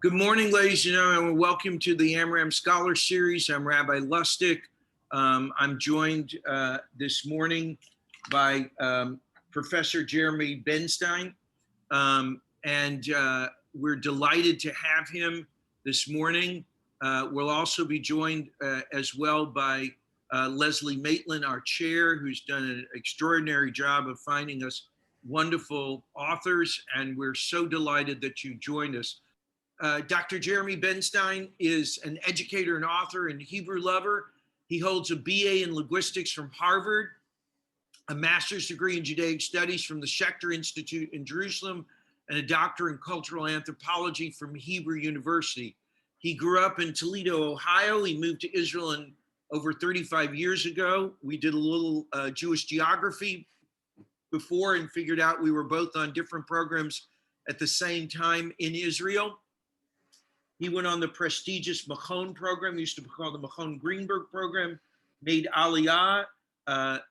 Good morning, ladies and gentlemen. Welcome to the Amram Scholar Series. I'm Rabbi Lustig. I'm joined this morning by Professor Jeremy Benstein, and we're delighted to have him this morning. We'll also be joined as well by Leslie Maitland, our chair, who's done an extraordinary job of finding us wonderful authors, and we're so delighted that you joined us. Dr. Jeremy Benstein is an educator and author and Hebrew lover. He holds a BA in linguistics from Harvard, a master's degree in Judaic studies from the Schechter Institute in Jerusalem, and a doctor in cultural anthropology from Hebrew University. He grew up in Toledo, Ohio. He moved to Israel over 35 years ago. We did a little Jewish geography before and figured out we were both on different programs at the same time in Israel. He went on the prestigious Machon program, used to be called the Machon Greenberg program, made Aliyah,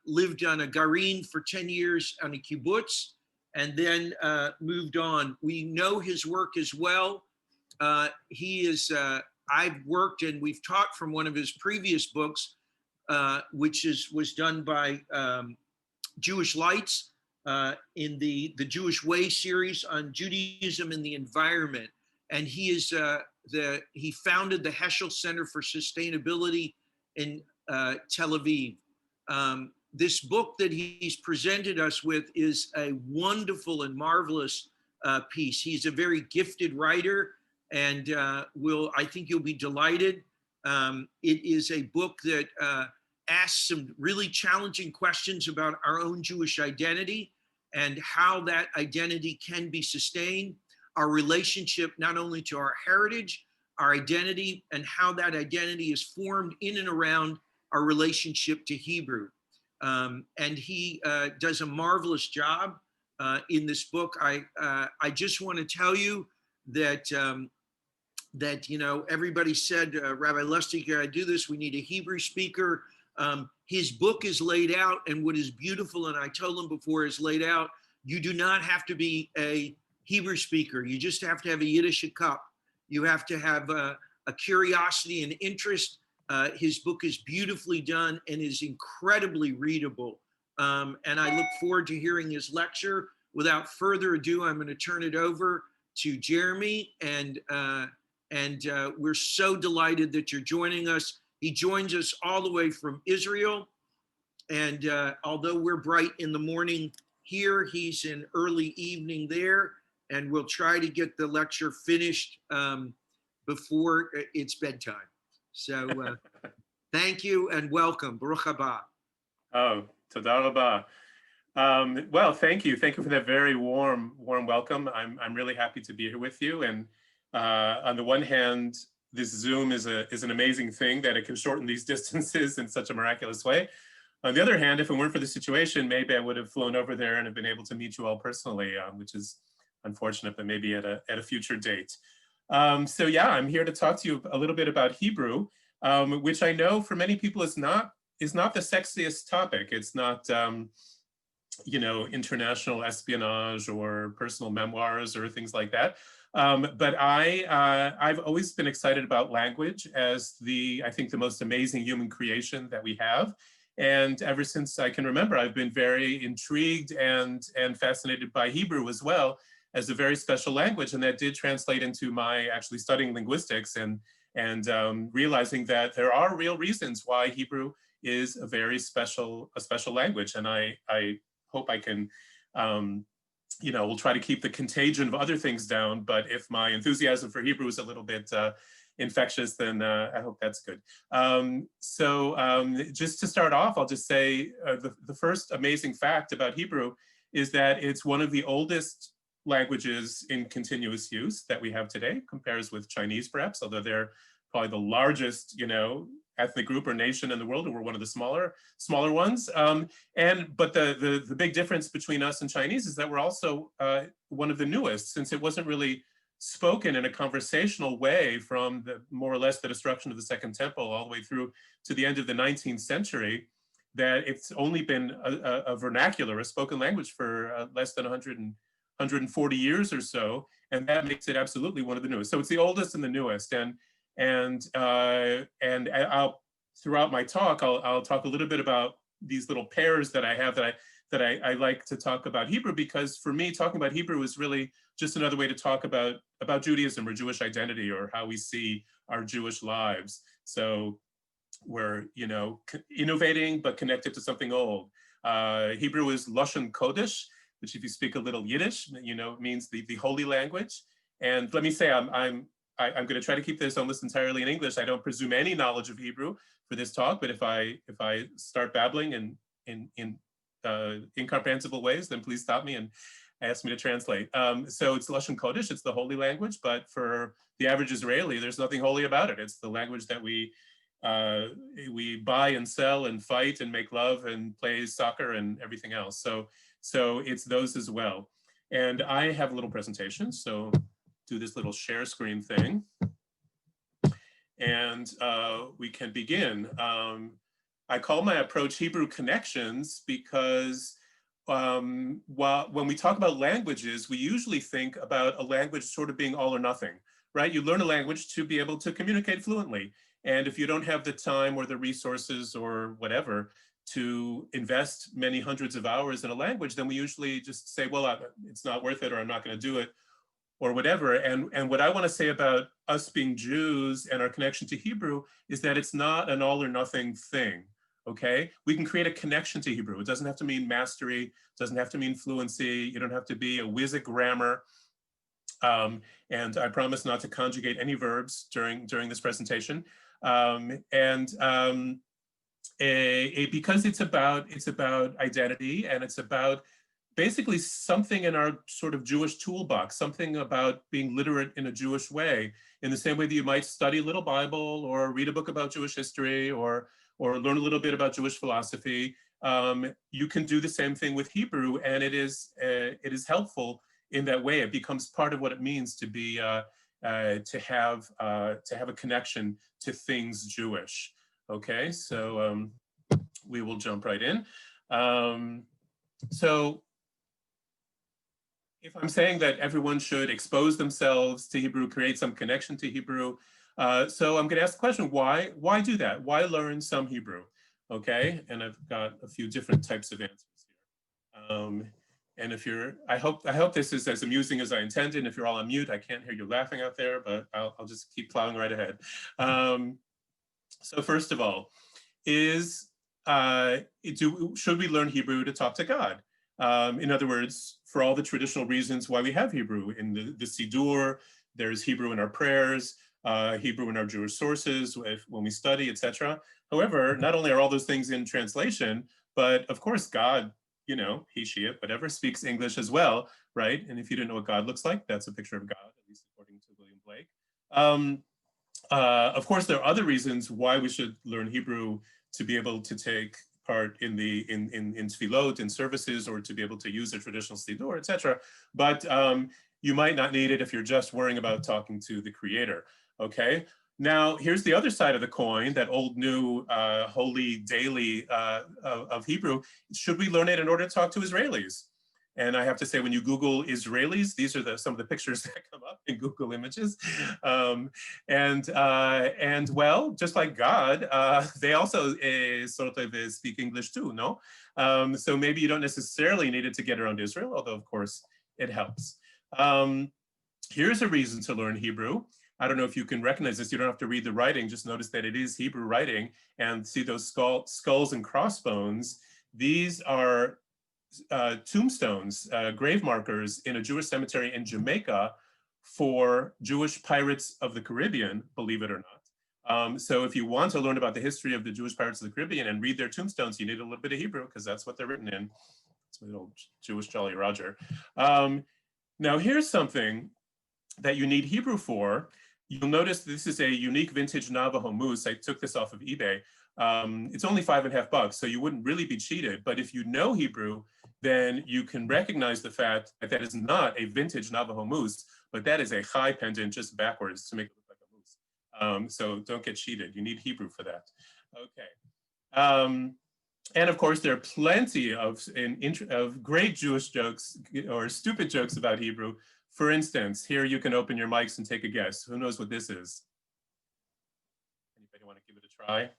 lived on a Garin for 10 years on a kibbutz, and then moved on. We know his work as well. I've worked and we've taught from one of his previous books, which was done by Jewish Lights in the Jewish Way series on Judaism and the environment. And he is he founded the Heschel Center for Sustainability in Tel Aviv. This book that he's presented us with is a wonderful and marvelous piece. He's a very gifted writer, and I think you'll be delighted. It is a book that asks some really challenging questions about our own Jewish identity and how that identity can be sustained, our relationship not only to our heritage, our identity, and how that identity is formed in and around our relationship to Hebrew. And he does a marvelous job in this book. I just want to tell you that everybody said, Rabbi Lustig, I do this, we need a Hebrew speaker. His book is laid out, and what is beautiful, and I told him before, is laid out. You do not have to be a Hebrew speaker. You just have to have a Yiddish cup. You have to have a curiosity and interest. His book is beautifully done and is incredibly readable. And I look forward to hearing his lecture. Without further ado, I'm going to turn it over to Jeremy. And we're so delighted that you're joining us. He joins us all the way from Israel. And although we're bright in the morning here, he's in early evening there. And we'll try to get the lecture finished before it's bedtime. So thank you and welcome. Baruch haba. Oh, toda rabah. Well, thank you. Thank you for that very warm welcome. I'm really happy to be here with you. And on the one hand, this Zoom is an amazing thing that it can shorten these distances in such a miraculous way. On the other hand, if it weren't for the situation, maybe I would have flown over there and have been able to meet you all personally, which is unfortunate, but maybe at a future date. So yeah, I'm here to talk to you a little bit about Hebrew, which I know for many people is not the sexiest topic. It's not international espionage or personal memoirs or things like that. But I've always been excited about language as I think the most amazing human creation that we have. And ever since I can remember, I've been very intrigued and fascinated by Hebrew as well, as a very special language. And that did translate into my actually studying linguistics and realizing that there are real reasons why Hebrew is a very special language. And I hope I can, we'll try to keep the contagion of other things down, but if my enthusiasm for Hebrew is a little bit infectious, then I hope that's good. Just to start off, I'll just say the first amazing fact about Hebrew is that it's one of the oldest languages in continuous use that we have today, compares with Chinese perhaps, although they're probably the largest, ethnic group or nation in the world, and we're one of the smaller ones. But the big difference between us and Chinese is that we're also one of the newest, since it wasn't really spoken in a conversational way from more or less the destruction of the Second Temple all the way through to the end of the 19th century, that it's only been a vernacular, a spoken language for less than 100 140 years or so, and that makes it absolutely one of the newest. So it's the oldest and the newest. And I'll, throughout my talk, I'll talk a little bit about these little pairs that I have that I like to talk about Hebrew, because for me, talking about Hebrew is really just another way to talk about Judaism or Jewish identity or how we see our Jewish lives. So we're, innovating but connected to something old. Hebrew is Lashon Kodesh, which if you speak a little Yiddish, means the holy language. And let me say, I'm going to try to keep this almost entirely in English. I don't presume any knowledge of Hebrew for this talk, but if I start babbling in incomprehensible ways, then please stop me and ask me to translate. So it's Lashon Kodesh, it's the holy language, but for the average Israeli, there's nothing holy about it. It's the language that we buy and sell and fight and make love and play soccer and everything else. So it's those as well. And I have a little presentation, so do this little share screen thing. And we can begin. I call my approach Hebrew Connections because when we talk about languages, we usually think about a language sort of being all or nothing, right? You learn a language to be able to communicate fluently. And if you don't have the time or the resources or whatever to invest many hundreds of hours in a language, then we usually just say, well, it's not worth it, or I'm not going to do it, or whatever. And what I want to say about us being Jews and our connection to Hebrew is that it's not an all or nothing thing, okay? We can create a connection to Hebrew. It doesn't have to mean mastery, it doesn't have to mean fluency, you don't have to be a whiz at grammar. And I promise not to conjugate any verbs during this presentation. Because it's about identity, and it's about basically something in our sort of Jewish toolbox, something about being literate in a Jewish way, in the same way that you might study a little Bible or read a book about Jewish history or learn a little bit about Jewish philosophy. You can do the same thing with Hebrew, and it is helpful in that way. It becomes part of what it means to be to have a connection to things Jewish. Okay, so we will jump right in. So if I'm saying that everyone should expose themselves to Hebrew, create some connection to Hebrew, so I'm going to ask the question, why do that? Why learn some Hebrew? Okay, and I've got a few different types of answers here. And if I hope this is as amusing as I intended. If you're all on mute, I can't hear you laughing out there, but I'll just keep plowing right ahead. So first of all, should we learn Hebrew to talk to God? In other words, for all the traditional reasons why we have Hebrew in the Siddur, there's Hebrew in our prayers, Hebrew in our Jewish sources when we study, etc. However, not only are all those things in translation, but of course God, he, she, it, whatever, speaks English as well, right? And if you didn't know what God looks like, that's a picture of God, at least according to William Blake. Of course, there are other reasons why we should learn Hebrew to be able to take part in tefillot, in services, or to be able to use a traditional siddur, etc. But you might not need it if you're just worrying about talking to the Creator. Okay. Now, here's the other side of the coin, that old, new, holy daily of Hebrew. Should we learn it in order to talk to Israelis? And I have to say, when you Google Israelis, these are some of the pictures that come up in Google Images. And well, just like God, they also sort of speak English too, no? So maybe you don't necessarily need it to get around Israel, although of course it helps. Here's a reason to learn Hebrew. I don't know if you can recognize this. You don't have to read the writing. Just notice that it is Hebrew writing, and see those skulls and crossbones. These are tombstones, grave markers in a Jewish cemetery in Jamaica for Jewish pirates of the Caribbean, believe it or not. So if you want to learn about the history of the Jewish pirates of the Caribbean and read their tombstones, you need a little bit of Hebrew, because that's what they're written in. It's my little Jewish Jolly Roger. Now here's something that you need Hebrew for. You'll notice this is a unique vintage Navajo moose. I took this off of eBay. It's only $5.50, so you wouldn't really be cheated. But if you know Hebrew, then you can recognize the fact that that is not a vintage Navajo moose, but that is a chai pendant just backwards to make it look like a moose. So don't get cheated. You need Hebrew for that. Okay. And of course, there are plenty of great Jewish jokes or stupid jokes about Hebrew. For instance, here you can open your mics and take a guess. Who knows what this is? Anybody want to give it a try?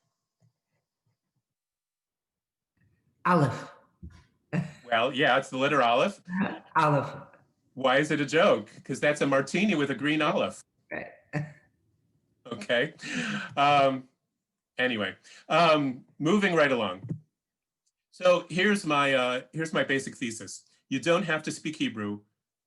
Aleph. Well, yeah, it's the letter Aleph. Aleph. Why is it a joke? Because that's a martini with a green olive. Right. Okay. Anyway, moving right along. So here's my basic thesis. You don't have to speak Hebrew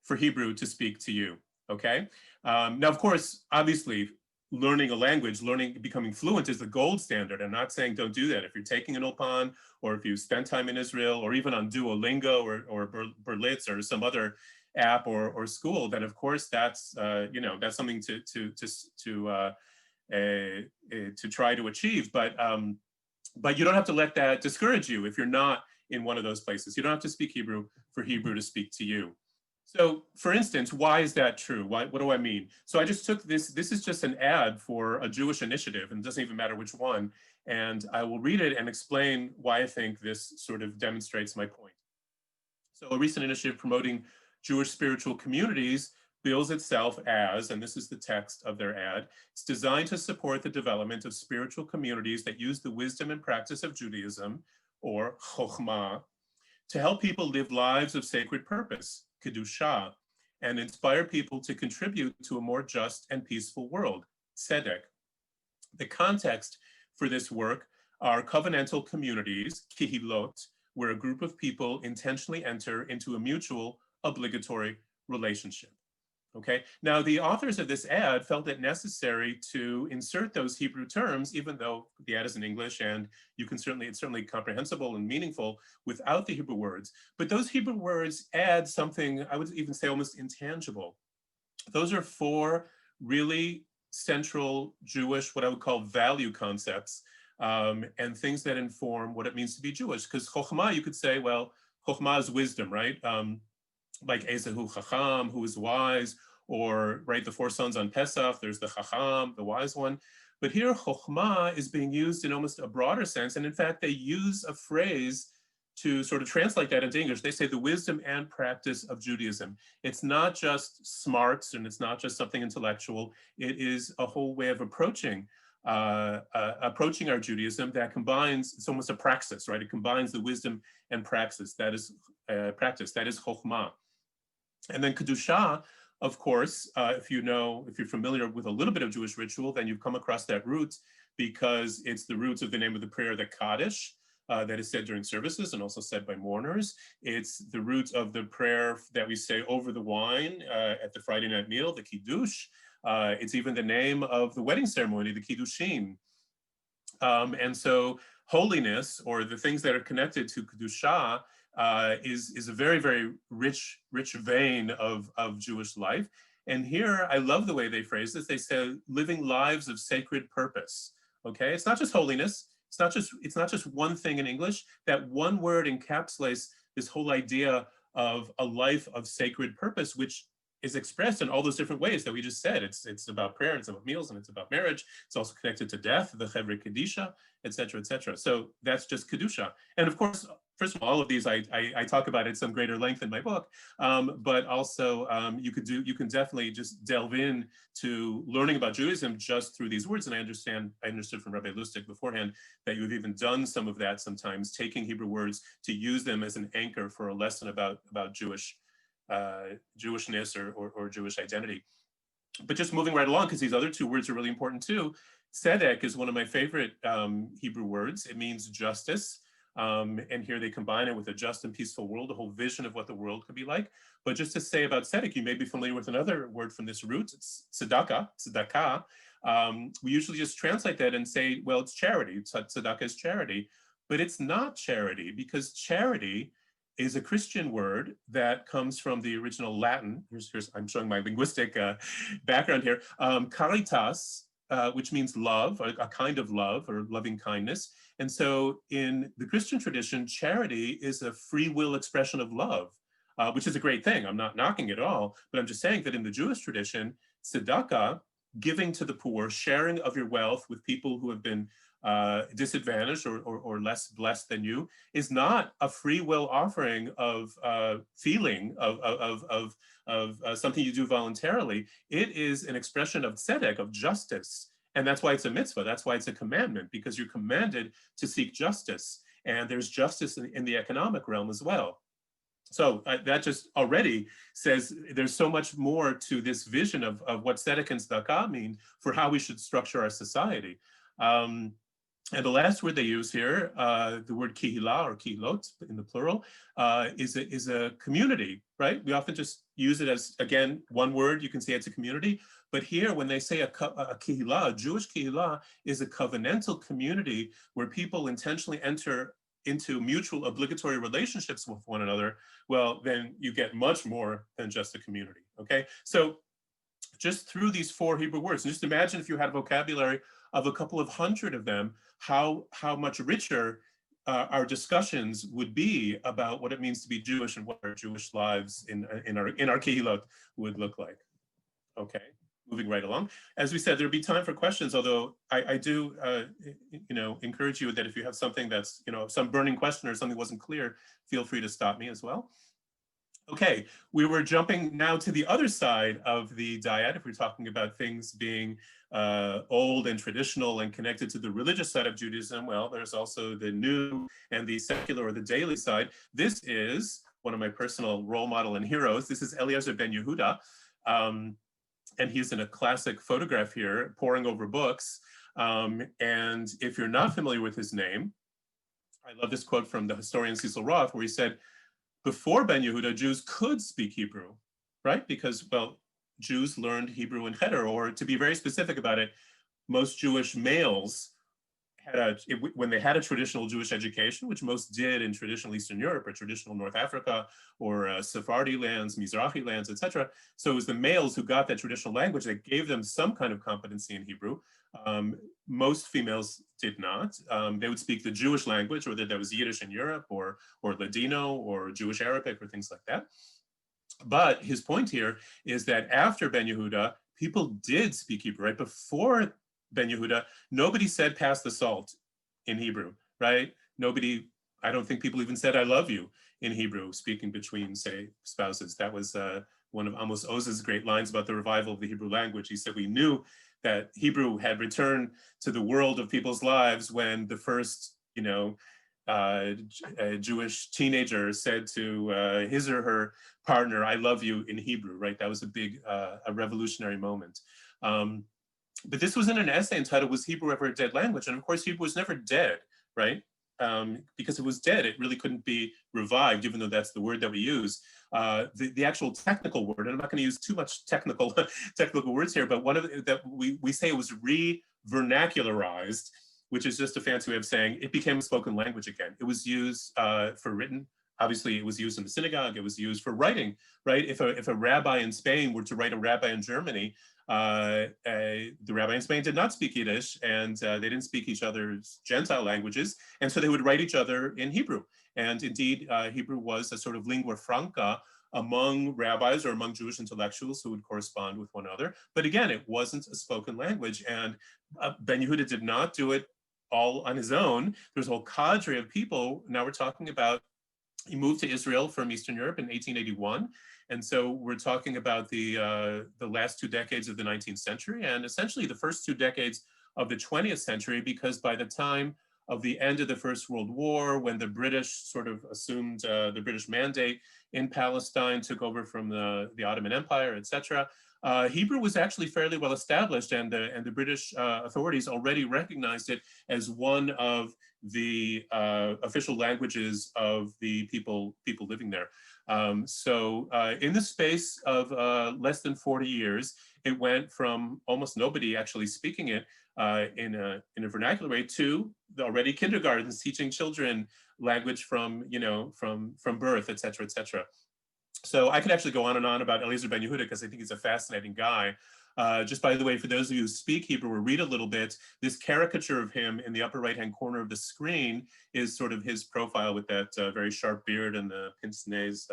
for Hebrew to speak to you. Okay. Now, of course, obviously, learning a language, becoming fluent is the gold standard. I'm not saying don't do that. If you're taking an Ulpan, or if you spend time in Israel, or even on Duolingo or Berlitz or some other app or school, then of course that's that's something to try to achieve. But you don't have to let that discourage you if you're not in one of those places. You don't have to speak Hebrew for Hebrew to speak to you. So for instance, why is that true? What do I mean? So I just took this is just an ad for a Jewish initiative, and it doesn't even matter which one. And I will read it and explain why I think this sort of demonstrates my point. So a recent initiative promoting Jewish spiritual communities bills itself as, and this is the text of their ad, it's designed to support the development of spiritual communities that use the wisdom and practice of Judaism, or chokhmah, to help people live lives of sacred purpose, kedusha, and inspire people to contribute to a more just and peaceful world, tzedek. The context for this work are covenantal communities, kihilot, where a group of people intentionally enter into a mutual obligatory relationship. Okay, now the authors of this ad felt it necessary to insert those Hebrew terms, even though the ad is in English and it's certainly comprehensible and meaningful without the Hebrew words. But those Hebrew words add something, I would even say almost intangible. Those are 4 really central Jewish, what I would call value concepts, and things that inform what it means to be Jewish. Because chokhmah, you could say, well, chokhmah is wisdom, right? Like Ezehu Chacham, who is wise, or right, the 4 sons on Pesach, there's the Chacham, the wise one. But here, Chokhmah is being used in almost a broader sense. And in fact, they use a phrase to sort of translate that into English. They say the wisdom and practice of Judaism. It's not just smarts and it's not just something intellectual. It is a whole way of approaching our Judaism that combines, it's almost a praxis, right? It combines the wisdom and praxis. That is Chokhmah. And then Kedusha, of course, if you're familiar with a little bit of Jewish ritual, then you've come across that root because it's the roots of the name of the prayer, the Kaddish, that is said during services and also said by mourners. It's the root of the prayer that we say over the wine at the Friday night meal, the Kiddush. It's even the name of the wedding ceremony, the Kiddushin. And so holiness, or the things that are connected to Kedusha, is a very, very rich vein of Jewish life. And here, I love the way they phrase this. They say living lives of sacred purpose. Okay, it's not just holiness. It's not just one thing in English. That one word encapsulates this whole idea of a life of sacred purpose, which is expressed in all those different ways that we just said. It's about prayer, it's about meals, and it's about marriage. It's also connected to death, the Chevre Kedisha, et cetera, et cetera. So that's just Kedusha. And of course, first of all of these I talk about at some greater length in my book, but also you can definitely just delve in to learning about Judaism just through these words. And I understood from Rabbi Lustig beforehand that you've even done some of that sometimes, taking Hebrew words to use them as an anchor for a lesson about Jewishness or Jewish identity. But just moving right along, because these other 2 words are really important too. Tzedek is one of my favorite Hebrew words. It means justice. And here they combine it with a just and peaceful world, a whole vision of what the world could be like. But just to say about tzedek, you may be familiar with another word from this root. It's tzedakah. We usually just translate that and say, well, it's charity. Tzedakah is charity. But it's not charity, because charity is a Christian word that comes from the original Latin. Here's I'm showing my linguistic background here. Caritas, which means love, a kind of love or loving kindness. And so in the Christian tradition, charity is a free will expression of love, which is a great thing. I'm not knocking it at all, but I'm just saying that in the Jewish tradition, tzedakah, giving to the poor, sharing of your wealth with people who have been disadvantaged or less blessed than you, is not a free will offering of feeling of something you do voluntarily. It is an expression of tzedek, of justice. And that's why it's a mitzvah. That's why it's a commandment, because you're commanded to seek justice. And there's justice in the economic realm as well. So that just already says there's so much more to this vision of what tzedek and tzedakah mean for how we should structure our society. And the last word they use here, the word kihila or kihilot in the plural, is a community, right? We often just use it as, again, one word. You can say it's a community. But here, when they say a kihila, a Jewish kihila is a covenantal community where people intentionally enter into mutual obligatory relationships with one another. Well, then you get much more than just a community, okay? So just through these 4 Hebrew words, and just imagine if you had a vocabulary of a couple of hundred of them, how much richer our discussions would be about what it means to be Jewish and what our Jewish lives in our kehilot would look like. Okay, moving right along. As we said, there'll be time for questions, although I do encourage you that if you have something that's, some burning question or something wasn't clear, feel free to stop me as well. Okay, we were jumping now to the other side of the dyad. If we're talking about things being old and traditional and connected to the religious side of Judaism, well, there's also the new and the secular or the daily side. This is one of my personal role model and heroes. This is Eleazar Ben Yehuda. And he's in a classic photograph here, poring over books. And if you're not familiar with his name, I love this quote from the historian Cecil Roth, where he said, before Ben Yehuda, Jews could speak Hebrew, right? Because, well, Jews learned Hebrew in Cheder, or to be very specific about it, most Jewish males when they had a traditional Jewish education, which most did in traditional Eastern Europe or traditional North Africa or Sephardi lands, Mizrahi lands, etc. So it was the males who got that traditional language that gave them some kind of competency in Hebrew. Most females did not. They would speak the Jewish language, whether that was Yiddish in Europe or Ladino or Jewish Arabic or things like that. But his point here is that after Ben Yehuda, people did speak Hebrew, right? Before Ben Yehuda, nobody said pass the salt in Hebrew, right? Nobody, I don't think people even said I love you in Hebrew, speaking between, say, spouses. That was one of Amos Oz's great lines about the revival of the Hebrew language. He said, we knew that Hebrew had returned to the world of people's lives when the first, Jewish teenager said to his or her partner, I love you in Hebrew, right? That was a big, a revolutionary moment. But this was in an essay entitled, Was Hebrew Ever a Dead Language? And of course, Hebrew was never dead, right? Because it was dead, it really couldn't be revived, even though that's the word that we use. The actual technical word, and I'm not going to use too much technical words here, but one of that we say it was re-vernacularized, which is just a fancy way of saying it became a spoken language again. It was used for written. Obviously, it was used in the synagogue. It was used for writing, right? If a rabbi in Spain were to write a rabbi in Germany, the rabbi in Spain did not speak Yiddish, and they didn't speak each other's Gentile languages, and so they would write each other in Hebrew. And indeed, Hebrew was a sort of lingua franca among rabbis or among Jewish intellectuals who would correspond with one another. But again, it wasn't a spoken language, and Ben Yehuda did not do it all on his own. There's a whole cadre of people. Now we're talking about, he moved to Israel from Eastern Europe in 1881. And so we're talking about the last 2 decades of the 19th century and essentially the first 2 decades of the 20th century, because by the time of the end of the First World War, when the British sort of assumed the British mandate in Palestine, took over from the Ottoman Empire, etc., Hebrew was actually fairly well established, and the British authorities already recognized it as one of the official languages of the people living there. So in the space of less than 40 years, it went from almost nobody actually speaking it in a vernacular way to already kindergartens teaching children language from birth, et cetera, et cetera. So I could actually go on and on about Eleazar Ben Yehuda because I think he's a fascinating guy. Just by the way, for those of you who speak Hebrew or read a little bit, this caricature of him in the upper right-hand corner of the screen is sort of his profile with that very sharp beard and the pince-nez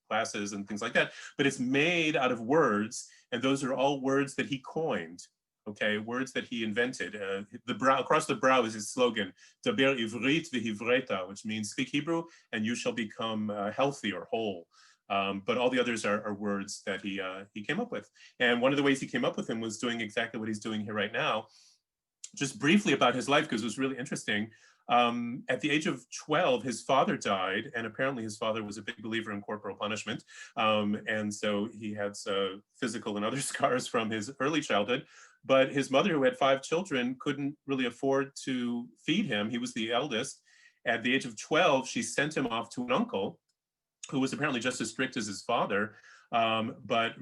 glasses and things like that. But it's made out of words, and those are all words that he coined. okay, words that he invented. Across the brow is his slogan, Daber Ivrit v'Hivreta, which means speak Hebrew and you shall become healthy or whole. But all the others are words that he came up with. And one of the ways he came up with them was doing exactly what he's doing here right now. Just briefly about his life, because it was really interesting. At the age of 12, his father died, and apparently his father was a big believer in corporal punishment. And so he had physical and other scars from his early childhood. But his mother, who had 5 children, couldn't really afford to feed him. He was the eldest. At the age of 12, she sent him off to an uncle who was apparently just as strict as his father, but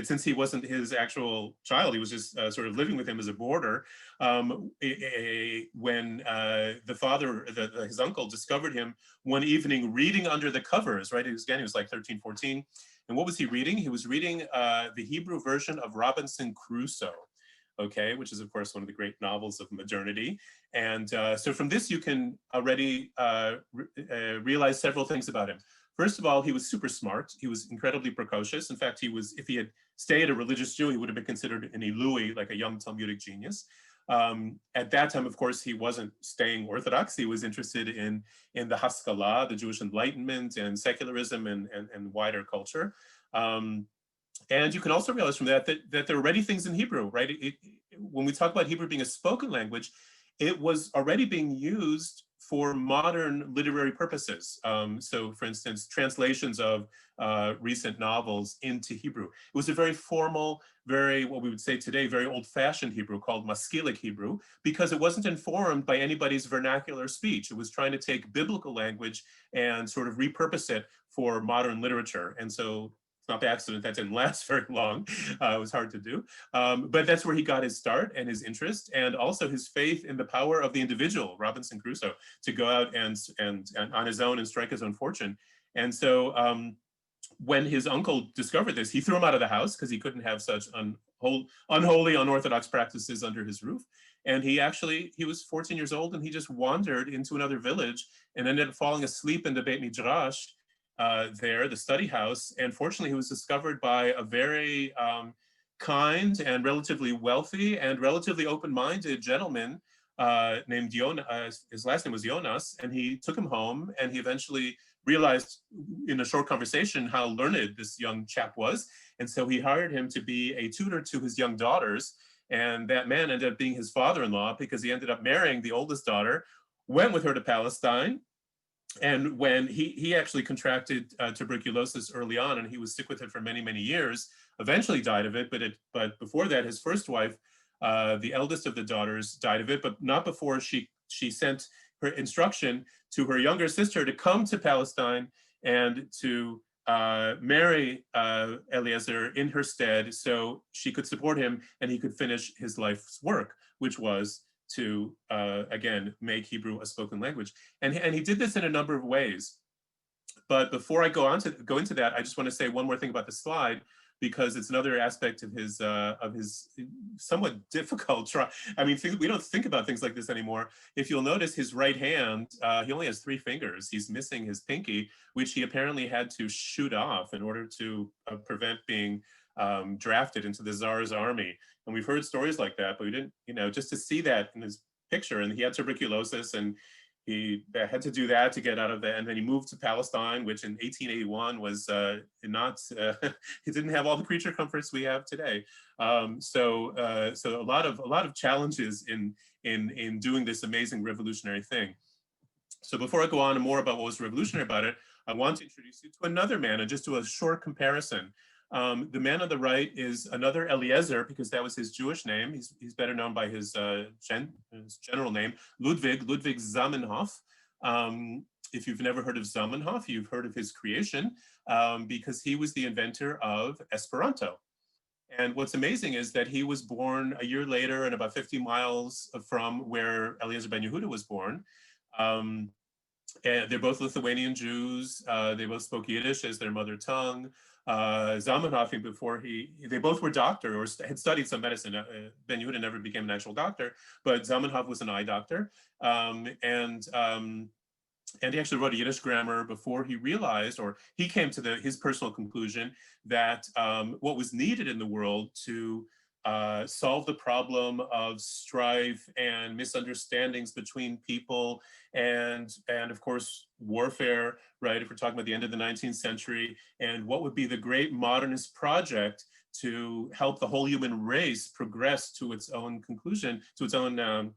since he wasn't his actual child, he was just sort of living with him as a boarder. When the father, his uncle, discovered him one evening reading under the covers, right? He was like 13, 14. And what was he reading? He was reading the Hebrew version of Robinson Crusoe, okay, which is, of course, one of the great novels of modernity. And so from this, you can already realize several things about him. First of all, he was super smart. He was incredibly precocious. In fact, if he had stayed a religious Jew, he would have been considered an Ilui, like a young Talmudic genius. At that time, of course, he wasn't staying Orthodox. He was interested in the Haskalah, the Jewish Enlightenment, and secularism and wider culture. And you can also realize from that there are already things in Hebrew, right? When we talk about Hebrew being a spoken language, it was already being used for modern literary purposes. So for instance, translations of recent novels into Hebrew. It was a very formal, what we would say today, very old-fashioned Hebrew called Maskilic Hebrew, because it wasn't informed by anybody's vernacular speech. It was trying to take biblical language and sort of repurpose it for modern literature. And so it's not by accident that didn't last very long. It was hard to do. But that's where he got his start and his interest, and also his faith in the power of the individual, Robinson Crusoe, to go out and on his own and strike his own fortune. And so when his uncle discovered this, he threw him out of the house because he couldn't have such unholy, unorthodox practices under his roof. And he was 14 years old, and he just wandered into another village and ended up falling asleep in the Beit Midrash, the study house. And fortunately, he was discovered by a very kind and relatively wealthy and relatively open-minded gentleman named Jonas. His last name was Jonas, and he took him home, and he eventually realized in a short conversation how learned this young chap was. And so he hired him to be a tutor to his young daughters. And that man ended up being his father-in-law, because he ended up marrying the oldest daughter, went with her to Palestine. And when he actually contracted tuberculosis early on, and he was sick with it for many, many years, eventually died of it. But before that, his first wife, the eldest of the daughters, died of it, but not before she sent her instruction to her younger sister to come to Palestine and to marry Eleazar in her stead, so she could support him and he could finish his life's work, which was to, again, make Hebrew a spoken language. And he did this in a number of ways. But before I go into that, I just want to say one more thing about the slide, because it's another aspect of his somewhat difficult try. I mean, we don't think about things like this anymore. If you'll notice, his right hand, he only has 3 fingers. He's missing his pinky, which he apparently had to shoot off in order to prevent being drafted into the Tsar's army. And we've heard stories like that, but we didn't, just to see that in his picture. And he had tuberculosis, and he had to do that to get out of that. And then he moved to Palestine, which in 1881 was not, he didn't have all the creature comforts we have today. So a lot of challenges in doing this amazing revolutionary thing. So before I go on more about what was revolutionary about it, I want to introduce you to another man and just do a short comparison. The man on the right is another Eliezer, because that was his Jewish name. He's better known by his general name, Ludwig Zamenhof. If you've never heard of Zamenhof, you've heard of his creation, because he was the inventor of Esperanto. And what's amazing is that he was born a year later and about 50 miles from where Eleazar Ben Yehuda was born. And they're both Lithuanian Jews. They both spoke Yiddish as their mother tongue. Zamenhof, before they both were doctor or had studied some medicine. Ben Yehuda never became an actual doctor, but Zamenhof was an eye doctor. And he actually wrote a Yiddish grammar before he realized, or he came to his personal conclusion that what was needed in the world to solve the problem of strife and misunderstandings between people, and of course warfare, right? If we're talking about the end of the 19th century, and what would be the great modernist project to help the whole human race progress to its own conclusion, to its own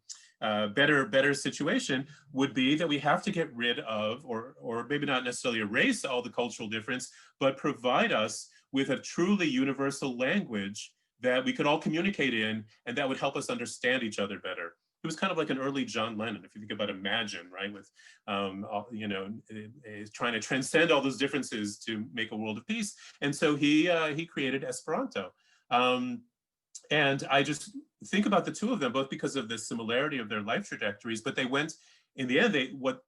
better situation, would be that we have to get rid of, or maybe not necessarily erase all the cultural difference, but provide us with a truly universal language that we could all communicate in, and that would help us understand each other better. It was kind of like an early John Lennon, if you think about Imagine, right? With, trying to transcend all those differences to make a world of peace. And so he created Esperanto. And I just think about the two of them, both because of the similarity of their life trajectories, but they went, in the end, what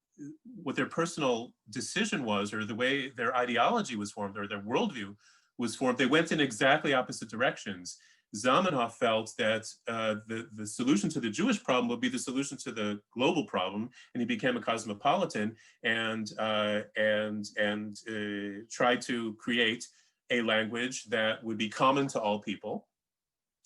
their personal decision was, or the way their ideology was formed, or their worldview was formed, they went in exactly opposite directions. Zamenhof felt that the solution to the Jewish problem would be the solution to the global problem, and he became a cosmopolitan and tried to create a language that would be common to all people,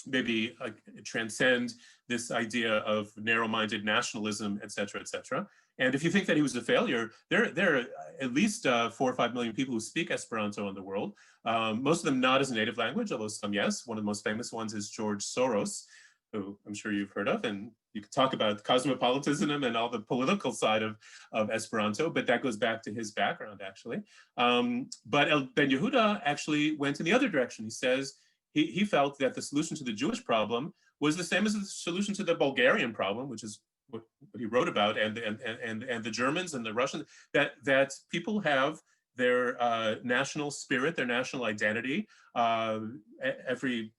maybe transcend this idea of narrow-minded nationalism, et cetera, et cetera. And if you think that he was a failure, there are at least 4 or 5 million people who speak Esperanto in the world. Most of them not as a native language, although some yes. One of the most famous ones is George Soros, who I'm sure you've heard of, and you could talk about cosmopolitanism and all the political side of Esperanto, but that goes back to his background, actually. But Ben Yehuda actually went in the other direction. He says he felt that the solution to the Jewish problem was the same as the solution to the Bulgarian problem, which is what he wrote about, and the Germans and the Russians, that people have their national spirit, their national identity. Every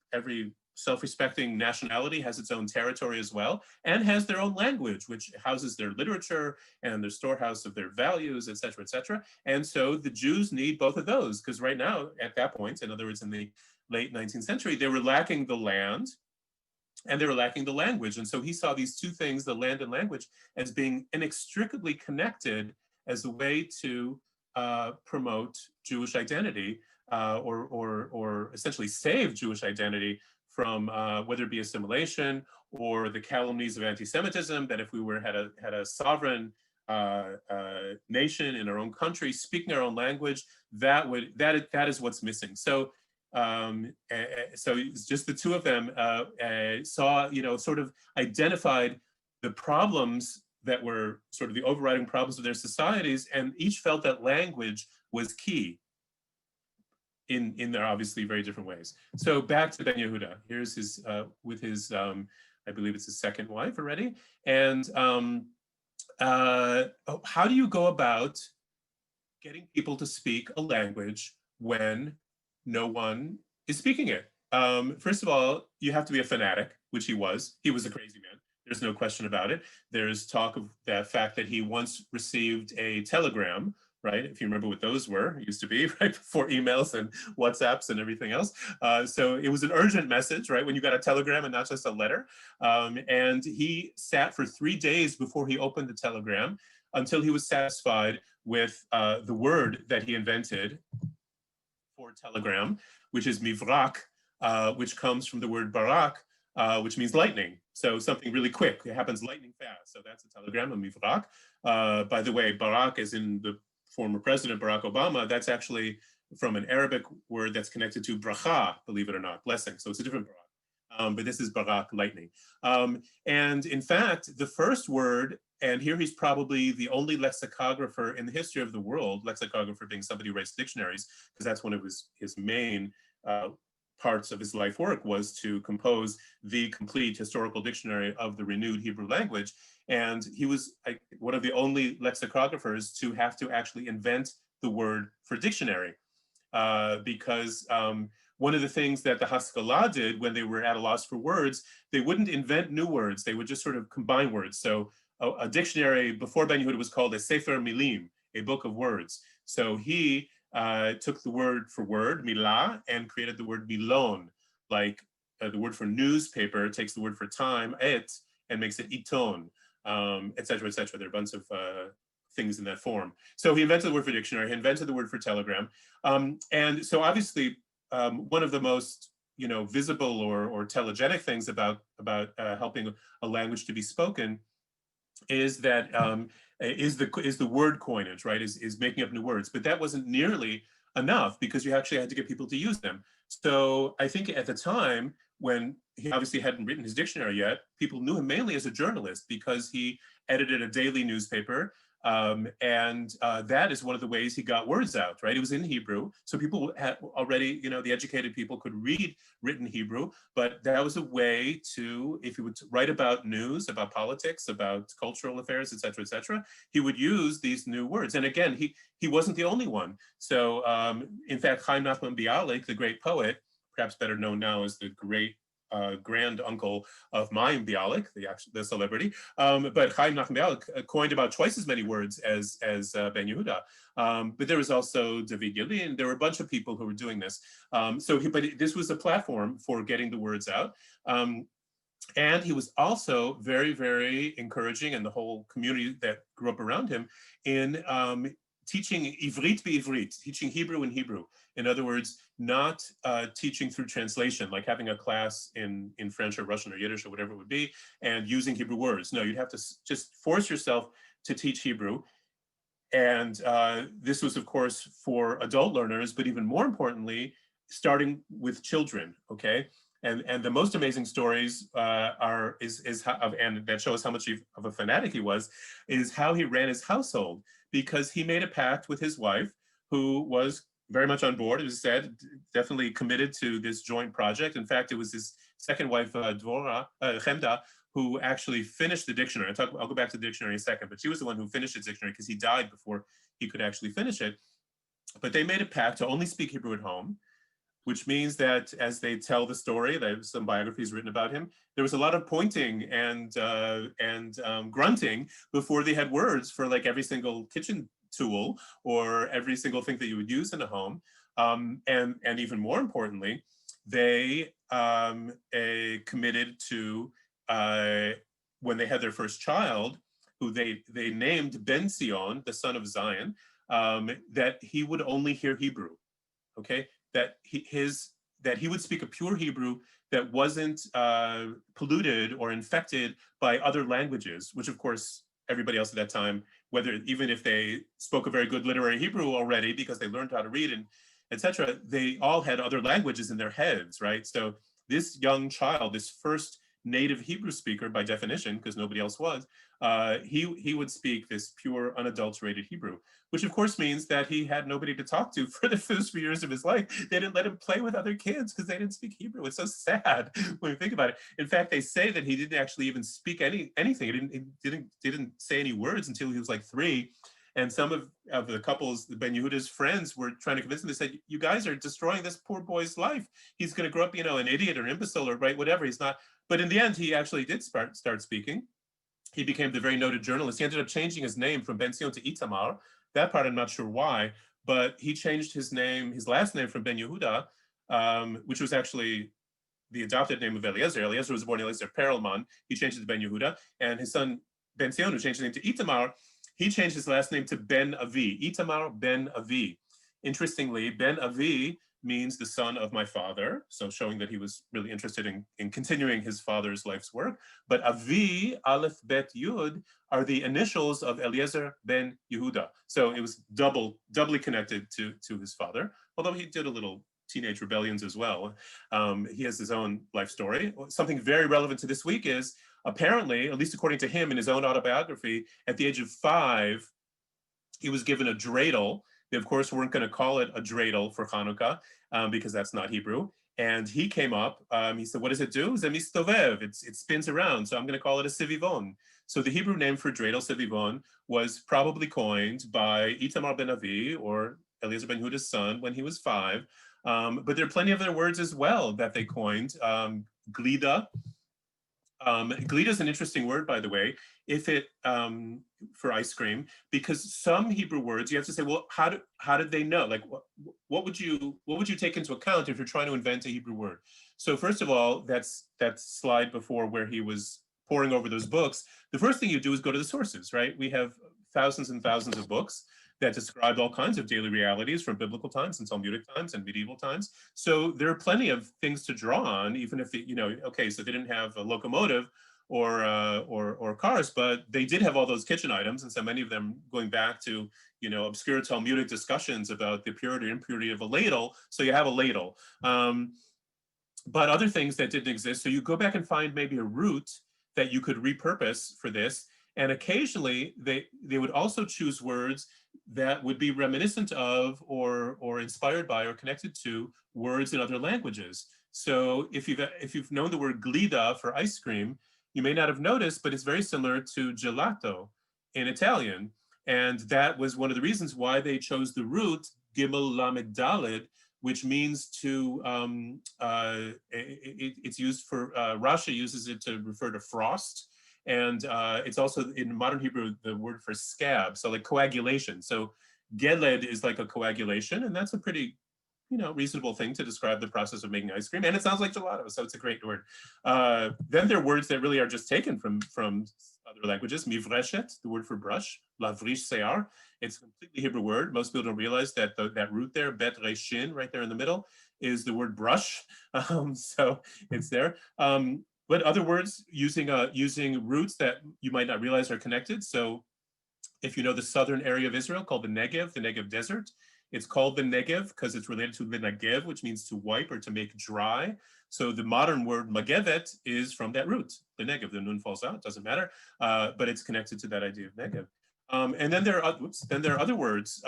self-respecting nationality has its own territory as well, and has their own language, which houses their literature and their storehouse of their values, et cetera, et cetera. And so the Jews need both of those, because right now, at that point, in other words, in the late 19th century, they were lacking the land and they were lacking the language. And so he saw these two things, the land and language, as being inextricably connected as a way to promote Jewish identity, or essentially save Jewish identity from whether it be assimilation or the calumnies of anti-Semitism, that if we had a sovereign nation in our own country speaking our own language, that is what's missing. So so it's just the two of them saw, sort of identified the problems that were sort of the overriding problems of their societies, and each felt that language was key in their obviously very different ways. So back to Ben Yehuda. Here's his, with his, I believe it's his second wife already. And how do you go about getting people to speak a language when no one is speaking it? First of all, you have to be a fanatic, which he was. He was a crazy man. There's no question about it. There's talk of the fact that he once received a telegram, right? If you remember what those were, it used to be, right, before emails and WhatsApps and everything else. So it was an urgent message, right, when you got a telegram and not just a letter. And he sat for 3 days before he opened the telegram until he was satisfied with the word that he invented for telegram, which is mivrak, which comes from the word barak, which means lightning. So something really quick. It happens lightning fast. So that's a telegram, a mivrak. By the way, Barak, as in the former president Barack Obama, that's actually from an Arabic word that's connected to bracha, believe it or not, blessing. So it's a different Barak. But this is Barak, lightning. And in fact, the first word, and here he's probably the only lexicographer in the history of the world, lexicographer being somebody who writes dictionaries, because that's one of his main parts of his life work, was to compose the complete historical dictionary of the renewed Hebrew language. And he was one of the only lexicographers to have to actually invent the word for dictionary, because one of the things that the Haskalah did when they were at a loss for words, they wouldn't invent new words. They would just sort of combine words. So a dictionary before Ben Yehuda was called a Sefer Milim, a book of words. So he took the word for word, milah, and created the word milon, like the word for newspaper takes the word for time, et, and makes it iton, et cetera, et cetera. There are a bunch of things in that form. So he invented the word for dictionary, he invented the word for telegram. And so obviously one of the most visible or telegenic things about helping a language to be spoken is that is the word coinage, right? Is making up new words, but that wasn't nearly enough because you actually had to get people to use them. So I think at the time when he obviously hadn't written his dictionary yet, people knew him mainly as a journalist because he edited a daily newspaper. And that is one of the ways he got words out, right? It was in Hebrew. So people had already, the educated people could read written Hebrew, but that was a way to, if he would write about news, about politics, about cultural affairs, et cetera, he would use these new words. And again, he wasn't the only one. So in fact, Chaim Nachman Bialik, the great poet, perhaps better known now as the great grand uncle of Mayim Bialik, the celebrity, but Chaim Nachman Bialik coined about twice as many words as Ben Yehuda. But there was also David Yelin. There were a bunch of people who were doing this. But this was a platform for getting the words out. And he was also very, very encouraging, and the whole community that grew up around him, in teaching Ivrit b'Ivrit, teaching Hebrew in Hebrew. In other words, not teaching through translation, like having a class in French or Russian or Yiddish or whatever it would be, and using Hebrew words. No, you'd have to just force yourself to teach Hebrew. And this was, of course, for adult learners, but even more importantly, starting with children, okay? And the most amazing stories and that show us how much of a fanatic he was, is how he ran his household, because he made a pact with his wife, who was very much on board, as said, definitely committed to this joint project. In fact, it was his second wife, Chemda, who actually finished the dictionary. I'll go back to the dictionary in a second, but she was the one who finished the dictionary because he died before he could actually finish it. But they made a pact to only speak Hebrew at home, which means that as they tell the story, there's some biographies written about him, there was a lot of pointing and grunting before they had words for like every single kitchen tool or every single thing that you would use in a home. And even more importantly, they committed to, when they had their first child, who they named Benstein, the son of Zion, that he would only hear Hebrew, okay? That he would speak a pure Hebrew that wasn't polluted or infected by other languages, which of course everybody else at that time, even if they spoke a very good literary Hebrew already because they learned how to read and etc., they all had other languages in their heads, right? So this young child, this first native Hebrew speaker by definition, because nobody else was, he would speak this pure, unadulterated Hebrew, which of course means that he had nobody to talk to for the first few years of his life. They didn't let him play with other kids because they didn't speak Hebrew. It's so sad when you think about it. In fact, they say that he didn't actually even speak anything. He didn't say any words until he was like 3. And some of the couples, Ben Yehuda's friends, were trying to convince him. They said, "You guys are destroying this poor boy's life. He's going to grow up, an idiot or an imbecile or right, whatever. He's not." But in the end, he actually did start speaking. He became the very noted journalist. He ended up changing his name from Benstein to Itamar. That part I'm not sure why, but he changed his last name from Ben Yehuda, which was actually the adopted name of Eleazar. Eleazar was born Eleazar Perelman. He changed it to Ben Yehuda, and his son Benstein, who changed his name to Itamar, he changed his last name to Ben Avi, Itamar Ben Avi. Interestingly, Ben Avi means the son of my father, so showing that he was really interested in continuing his father's life's work. But Avi, Aleph, Bet, Yud are the initials of Eleazar Ben Yehuda. So it was doubly connected to his father, although he did a little teenage rebellions as well. He has his own life story. Something very relevant to this week is, apparently, at least according to him in his own autobiography, at the age of 5, he was given a dreidel. They, of course, weren't going to call it a dreidel for Hanukkah because that's not Hebrew. And he came up, he said, "What does it do?" Zemistovev. It spins around, so I'm going to call it a sivivon. So the Hebrew name for dreidel, sivivon, was probably coined by Itamar ben Avi, or Eleazar ben Yehuda's son, when he was 5. But there are plenty of other words as well that they coined. Glida. Glida is an interesting word, by the way, for ice cream, because some Hebrew words you have to say, well, how did they know? Like, what would you take into account if you're trying to invent a Hebrew word? So first of all, that's that slide before where he was poring over those books. The first thing you do is go to the sources, right? We have thousands and thousands of books that described all kinds of daily realities from biblical times and Talmudic times and medieval times. So there are plenty of things to draw on, even if, okay, so they didn't have a locomotive or cars, but they did have all those kitchen items, and so many of them going back to, obscure Talmudic discussions about the purity or impurity of a ladle. So you have a ladle. But other things that didn't exist, so you go back and find maybe a root that you could repurpose for this. And occasionally they would also choose words that would be reminiscent of or inspired by or connected to words in other languages. So if you've known the word glida for ice cream, you may not have noticed, but it's very similar to gelato in Italian. And that was one of the reasons why they chose the root gimel lamed daled, which means to, it's used for, Rashi uses it to refer to frost. And it's also in modern Hebrew, the word for scab, so like coagulation. So geled is like a coagulation, and that's a pretty, reasonable thing to describe the process of making ice cream. And it sounds like gelato, so it's a great word. Then there are words that really are just taken from other languages. Mivreshet, the word for brush, lavrish sear. It's a completely Hebrew word. Most people don't realize that that root there, bet reshin, right there in the middle, is the word brush. So it's there. But other words using roots that you might not realize are connected. So if you know the southern area of Israel called the Negev Desert, it's called the Negev because it's related to the Negev, which means to wipe or to make dry. So the modern word magevet is from that root, the Negev. The nun falls out, doesn't matter, but it's connected to that idea of Negev. And then there are other words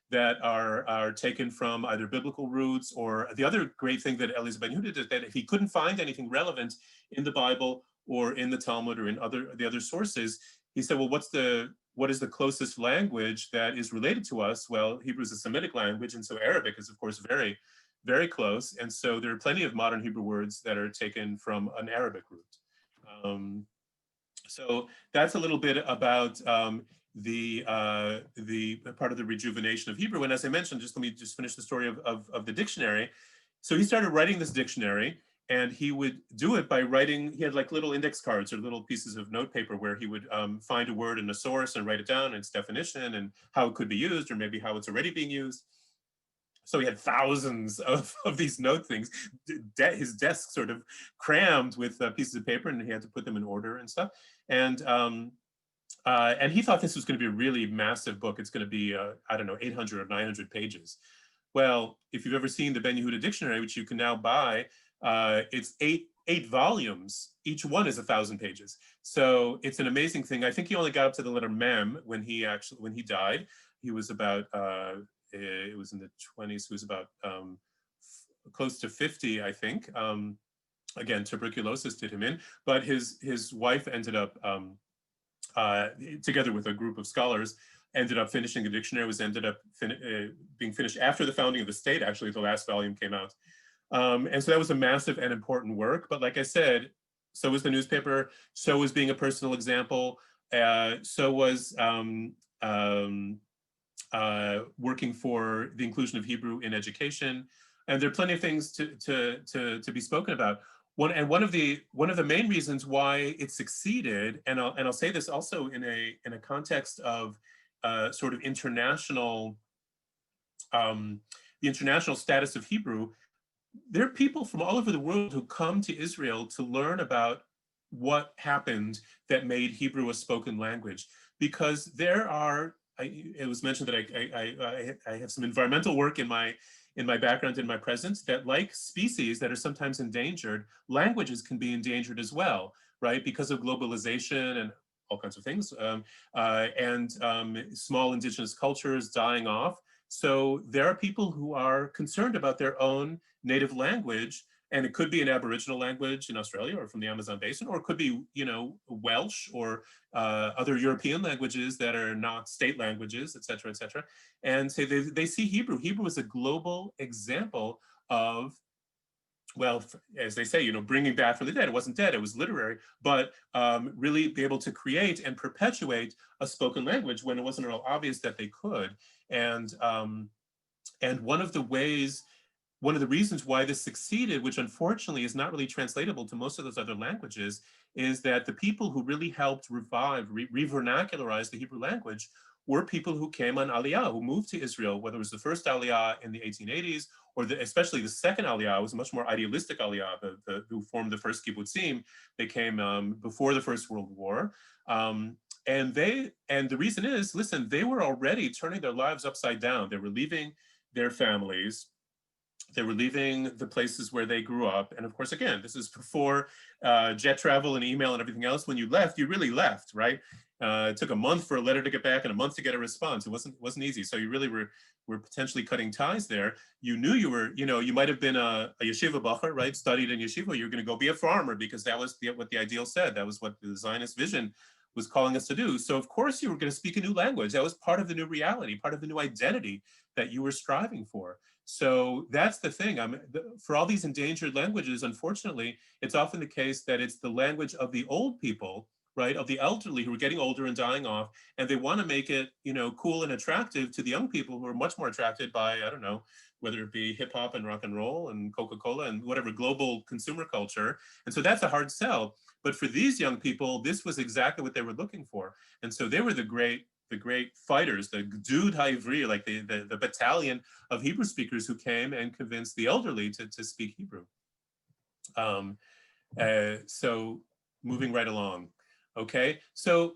that are taken from either biblical roots, or the other great thing that Eleazar Ben Yehuda did, that if he couldn't find anything relevant in the Bible or in the Talmud or in the other sources, he said, well, what is the closest language that is related to us? Well, Hebrew is a Semitic language, and so Arabic is, of course, very, very close. And so there are plenty of modern Hebrew words that are taken from an Arabic root. So that's a little bit about the part of the rejuvenation of Hebrew. And as I mentioned, let me finish the story of the dictionary. So he started writing this dictionary, and he would do it by writing. He had like little index cards or little pieces of note paper where he would find a word in a source and write it down and its definition and how it could be used, or maybe how it's already being used. So he had thousands of these note things, his desk sort of crammed with pieces of paper, and he had to put them in order and stuff. And he thought this was going to be a really massive book. It's going to be, 800 or 900 pages. Well, if you've ever seen the Ben Yehuda dictionary, which you can now buy, it's eight volumes. Each one is 1,000 pages. So it's an amazing thing. I think he only got up to the letter Mem when he died. He was about, it was in the 20s. He was about close to 50, I think. Again, tuberculosis did him in, but his wife ended up, together with a group of scholars, ended up finishing the dictionary. Ended up being finished after the founding of the state. Actually, the last volume came out. And so that was a massive and important work. But like I said, so was the newspaper, so was being a personal example, so was working for the inclusion of Hebrew in education. And there are plenty of things to be spoken about. One of the main reasons why it succeeded, and I'll say this also in a context of sort of international, the international status of Hebrew. There are people from all over the world who come to Israel to learn about what happened that made Hebrew a spoken language, because there are. It was mentioned that I have some environmental work in my background, in my presence, that like species that are sometimes endangered, languages can be endangered as well, right? Because of globalization and all kinds of things, and small indigenous cultures dying off. So there are people who are concerned about their own native language, and it could be an Aboriginal language in Australia or from the Amazon basin, or it could be, Welsh or other European languages that are not state languages, et cetera, et cetera. And say they see Hebrew. Hebrew is a global example of, well, as they say, bringing back from the dead. It wasn't dead, it was literary, but really be able to create and perpetuate a spoken language when it wasn't at all obvious that they could. And one of the reasons why this succeeded, which unfortunately is not really translatable to most of those other languages, is that the people who really helped revive, re-vernacularize the Hebrew language were people who came on Aliyah, who moved to Israel, whether it was the first Aliyah in the 1880s, or especially the second Aliyah was a much more idealistic Aliyah, who formed the first kibbutzim. They came before the First World War. And the reason is, listen, they were already turning their lives upside down. They were leaving their families. They were leaving the places where they grew up. And of course, again, this is before jet travel and email and everything else. When you left, you really left, right? It took a month for a letter to get back and a month to get a response. It wasn't easy. So you really were potentially cutting ties there. You knew you were, you might have been a yeshiva bacher, right? Studied in yeshiva. You're going to go be a farmer because that was what the ideal said. That was what the Zionist vision was calling us to do. So of course you were going to speak a new language. That was part of the new reality, part of the new identity that you were striving for. So that's the thing. For all these endangered languages, unfortunately, it's often the case that it's the language of the old people, right, of the elderly who are getting older and dying off, and they want to make it, cool and attractive to the young people who are much more attracted by, I don't know, whether it be hip hop and rock and roll and Coca-Cola and whatever global consumer culture. And so that's a hard sell. But for these young people, this was exactly what they were looking for. And so they were the great fighters, the Gdud HaIvri, like the battalion of Hebrew speakers who came and convinced the elderly to speak Hebrew. So moving right along. Okay, so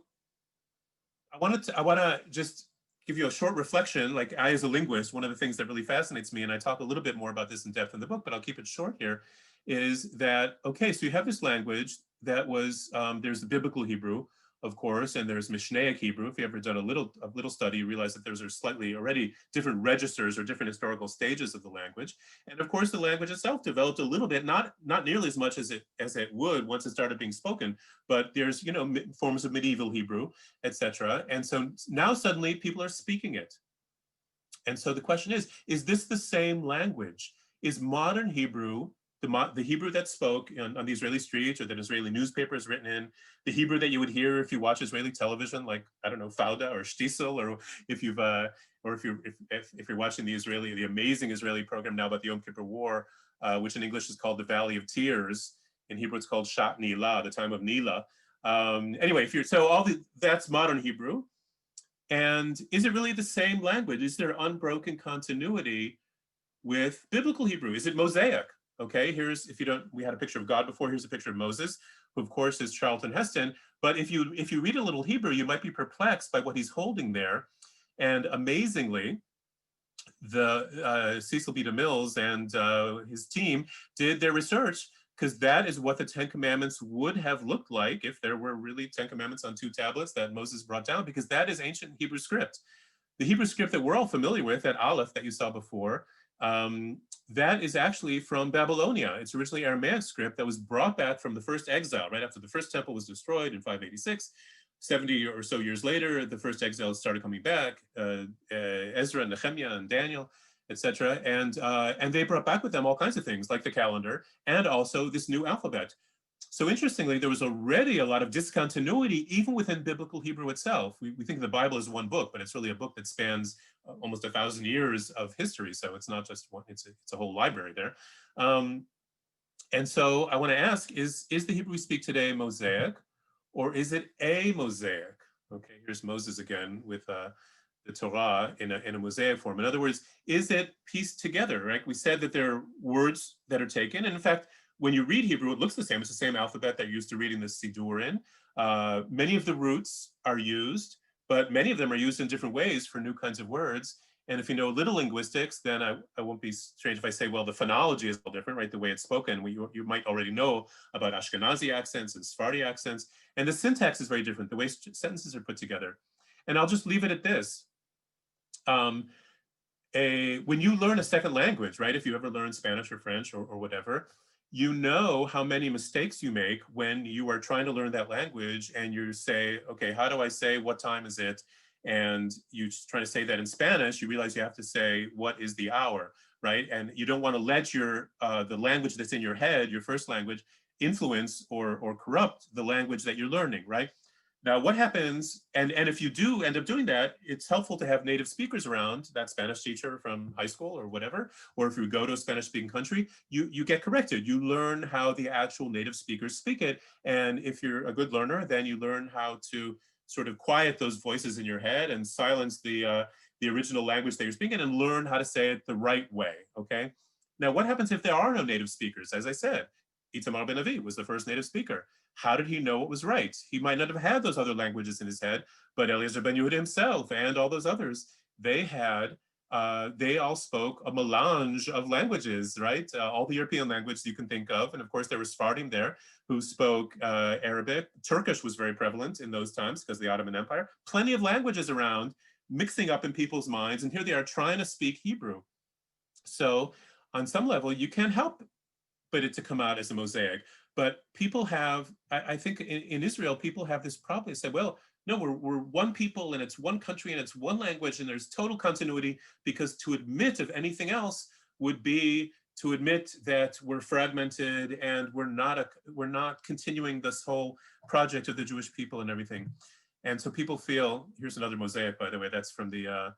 I want to just give you a short reflection. Like, I, as a linguist, one of the things that really fascinates me, and I talk a little bit more about this in depth in the book, but I'll keep it short here, is that, okay, so you have this language that was, there's the biblical Hebrew, of course, and there's Mishnaic Hebrew. If you ever done a little study, you realize that those are slightly already different registers or different historical stages of the language. And of course, the language itself developed a little bit, not nearly as much as it would once it started being spoken, but there's, forms of medieval Hebrew, etc. And so now suddenly people are speaking it. And so the question is this the same language? Is modern Hebrew the Hebrew that's spoke on the Israeli streets or that Israeli newspaper is written in, the Hebrew that you would hear if you watch Israeli television, like, I don't know, Fauda or Shtisel, or if you're watching the amazing Israeli program now about the Yom Kippur War, which in English is called the Valley of Tears. In Hebrew, it's called Shat Nila, the time of Nila. Anyway, that's modern Hebrew. And is it really the same language? Is there unbroken continuity with biblical Hebrew? Is it Mosaic? Okay, we had a picture of God before, here's a picture of Moses, who of course is Charlton Heston. But if you read a little Hebrew, you might be perplexed by what he's holding there. And amazingly, the Cecil B. DeMille and his team did their research, because that is what the Ten Commandments would have looked like if there were really 10 Commandments on 2 tablets that Moses brought down, because that is ancient Hebrew script. The Hebrew script that we're all familiar with, that Aleph that you saw before, that is actually from Babylonia. It's originally Aramaic script that was brought back from the first exile, right after the first temple was destroyed in 586. 70 or so years later, the first exiles started coming back, Ezra and Nehemiah and Daniel, etc. And they brought back with them all kinds of things like the calendar and also this new alphabet. So interestingly, there was already a lot of discontinuity even within biblical Hebrew itself. We think of the Bible as one book, but it's really a book that spans almost 1,000 years of history. So it's not just one, it's a whole library there. And so I want to ask, is the Hebrew we speak today Mosaic, or is it a Mosaic? Okay, here's Moses again with the Torah in a Mosaic form. In other words, is it pieced together, right? We said that there are words that are taken, and in fact, when you read Hebrew, it looks the same. It's the same alphabet that you're used to reading the Siddur in. Many of the roots are used, but many of them are used in different ways for new kinds of words. And if you know a little linguistics, then I won't be strange if I say, well, the phonology is all different, right? The way it's spoken. You might already know about Ashkenazi accents and Sephardi accents. And the syntax is very different, the way sentences are put together. And I'll just leave it at this. When you learn a second language, right? If you ever learn Spanish or French or whatever, you know how many mistakes you make when you are trying to learn that language and you say, okay, how do I say, what time is it? And you try to say that in Spanish, you realize you have to say, what is the hour, right? And you don't want to let the language that's in your head, your first language, influence or corrupt the language that you're learning, right? Now, what happens, and if you do end up doing that, it's helpful to have native speakers around, that Spanish teacher from high school or whatever, or if you go to a Spanish-speaking country, you get corrected. You learn how the actual native speakers speak it, and if you're a good learner, then you learn how to sort of quiet those voices in your head and silence the original language that you're speaking and learn how to say it the right way, okay? Now, what happens if there are no native speakers? As I said, Itamar ben Avi was the first native speaker. How did he know what was right? He might not have had those other languages in his head, but Eleazar Ben Yehuda himself and all those others, they all spoke a melange of languages, right? All the European languages you can think of. And of course, there were Sephardim there who spoke Arabic. Turkish was very prevalent in those times because of the Ottoman Empire. Plenty of languages around, mixing up in people's minds. And here they are trying to speak Hebrew. So on some level, you can't help but it to come out as a mosaic. But people have, I think in Israel, people have this problem. They say, well, no, we're one people and it's one country and it's one language and there's total continuity, because to admit of anything else would be to admit that we're fragmented and we're not continuing this whole project of the Jewish people and everything. And so people feel, here's another mosaic, by the way, that's from the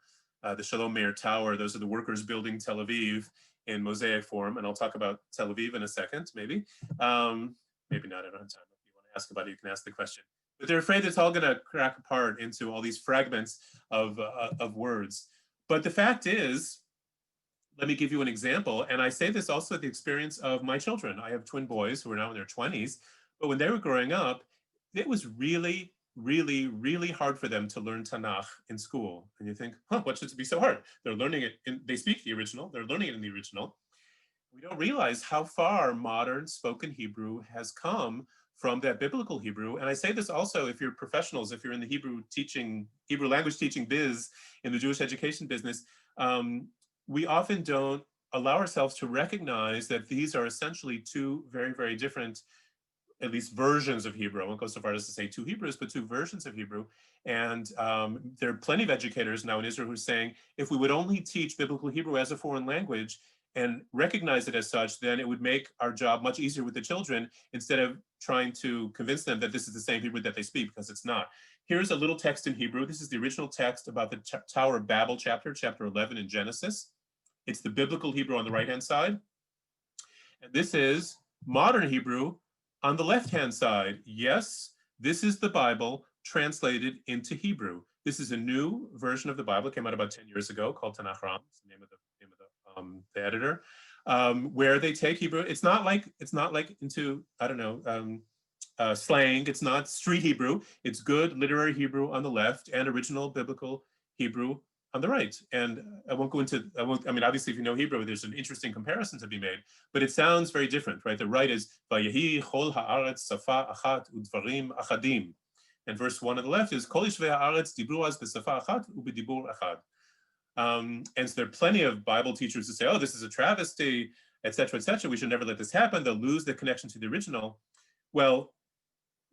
Shalom Meir Tower. Those are the workers building Tel Aviv in mosaic form. And I'll talk about Tel Aviv in a second, maybe. Maybe not, I don't have time. If you want to ask about it, you can ask the question. But they're afraid it's all going to crack apart into all these fragments of words. But the fact is, let me give you an example. And I say this also at the experience of my children. I have twin boys who are now in their 20s. But when they were growing up, it was really, really, really hard for them to learn Tanakh in school. And you think, what should it be so hard? They're learning it, they speak the original, they're learning it in the original. We don't realize how far modern spoken Hebrew has come from that biblical Hebrew. And I say this also if you're professionals, if you're in the Hebrew language teaching biz, in the Jewish education business, we often don't allow ourselves to recognize that these are essentially two very, very different, at least versions of Hebrew. I won't go so far as to say two Hebrews, but two versions of Hebrew. And there are plenty of educators now in Israel who are saying, if we would only teach biblical Hebrew as a foreign language and recognize it as such, then it would make our job much easier with the children, instead of trying to convince them that this is the same Hebrew that they speak, because it's not. Here's a little text in Hebrew. This is the original text about the Tower of Babel chapter 11 in Genesis. It's the biblical Hebrew on the right-hand side. And this is modern Hebrew on the left-hand side. Yes, this is the Bible translated into Hebrew. This is a new version of the Bible. It came out about 10 years ago, called Tanakh Ram. It's the name of the editor, where they take Hebrew. It's not like into, I don't know, slang. It's not street Hebrew. It's good literary Hebrew on the left and original biblical Hebrew on the right. And I mean, obviously, if you know Hebrew, there's an interesting comparison to be made, but it sounds very different, right? The right is Vayehi chol haaretz safa achat udvarim achadim. And verse 1 on the left is Kol yishvei haaretz dibru az b'safa achat ubedibur achad. And so there are plenty of Bible teachers who say, oh, this is a travesty, et cetera, we should never let this happen. They'll lose the connection to the original. Well,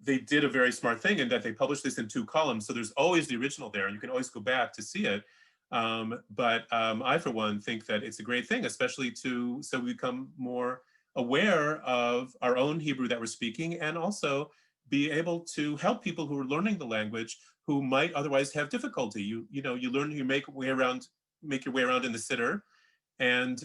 they did a very smart thing in that they published this in 2 columns. So there's always the original there, and you can always go back to see it. But I, for one, think that it's a great thing, especially so we become more aware of our own Hebrew that we're speaking, and also be able to help people who are learning the language who might otherwise have difficulty. You learn, you make your way around in the siddur, and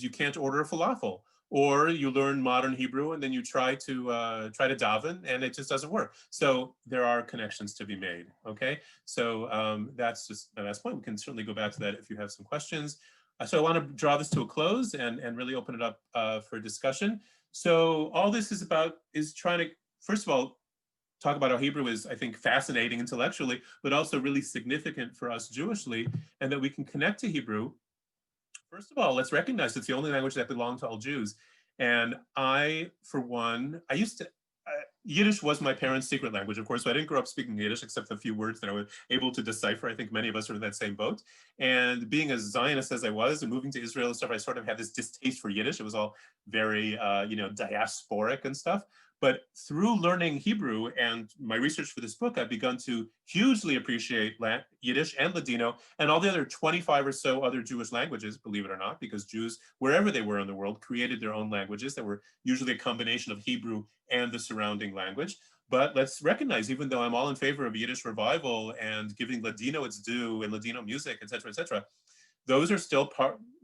you can't order a falafel, or you learn modern Hebrew and then you try to daven and it just doesn't work. So there are connections to be made. Okay, so that's just my last point. We can certainly go back to that if you have some questions. So I want to draw this to a close and really open it up for discussion. So all this is about is trying to, first of all, talk about how Hebrew is, I think, fascinating intellectually, but also really significant for us Jewishly, and that we can connect to Hebrew. First of all, let's recognize it's the only language that belongs to all Jews. And I, for one, Yiddish was my parents' secret language, of course, so I didn't grow up speaking Yiddish except a few words that I was able to decipher. I think many of us are in that same boat. And being as Zionist as I was and moving to Israel and stuff, I sort of had this distaste for Yiddish. It was all very, diasporic and stuff. But through learning Hebrew and my research for this book, I've begun to hugely appreciate Yiddish and Ladino and all the other 25 or so other Jewish languages, believe it or not, because Jews, wherever they were in the world, created their own languages that were usually a combination of Hebrew and the surrounding language. But let's recognize, even though I'm all in favor of Yiddish revival and giving Ladino its due and Ladino music, et cetera, those are still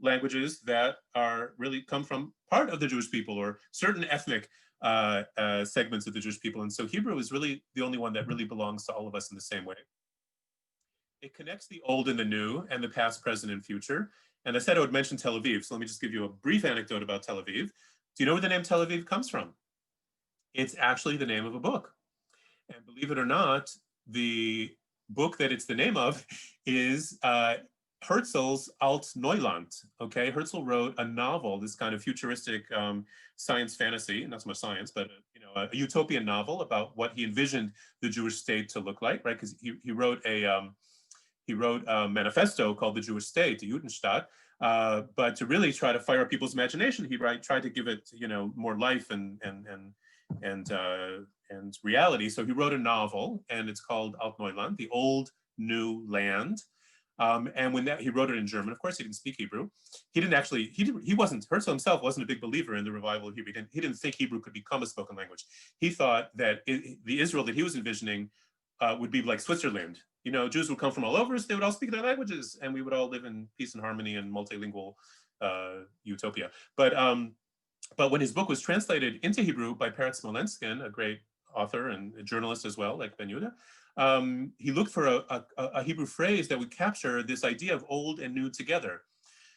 languages that are really come from part of the Jewish people or certain ethnic segments of the Jewish people. And so Hebrew is really the only one that really belongs to all of us in the same way. It connects the old and the new and the past, present, and future. And I said I would mention Tel Aviv. So let me just give you a brief anecdote about Tel Aviv. Do you know where the name Tel Aviv comes from? It's actually the name of a book. And believe it or not, the book that it's the name of is Herzl's Alt Neuland. Okay, Herzl wrote a novel, this kind of futuristic science fantasy, not so much science, but a utopian novel about what he envisioned the Jewish state to look like, right? Because he wrote a manifesto called the Jewish State, the Judenstaat. But to really try to fire up people's imagination, he tried to give it, more life and reality. So he wrote a novel, and it's called Alt Neuland, the Old New Land. And when he wrote it in German, of course, he didn't speak Hebrew. Herzl himself wasn't a big believer in the revival of Hebrew. He didn't think Hebrew could become a spoken language. He thought that the Israel that he was envisioning would be like Switzerland. Jews would come from all over, so they would all speak their languages, and we would all live in peace and harmony and multilingual utopia. But when his book was translated into Hebrew by Peretz Smolenskin, a great author and a journalist as well, like Ben Yehuda, he looked for a Hebrew phrase that would capture this idea of old and new together.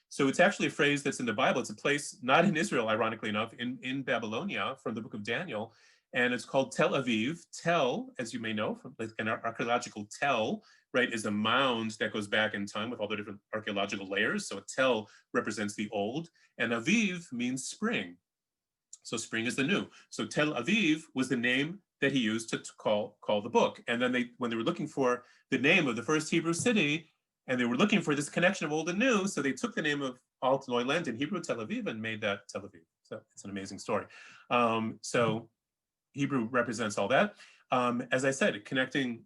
So it's actually a phrase that's in the Bible. It's a place not in Israel, ironically enough, in Babylonia from the book of Daniel. And it's called Tel Aviv. Tel, as you may know, from like an archaeological tell, right, is a mound that goes back in time with all the different archaeological layers. So a tel represents the old, and Aviv means spring. So spring is the new. So Tel Aviv was the name that he used to call the book. And then when they were looking for the name of the first Hebrew city, and they were looking for this connection of old and new, so they took the name of Alt Neuland in Hebrew, Tel Aviv, and made that Tel Aviv. So it's an amazing story. So Hebrew represents all that. As I said, connecting,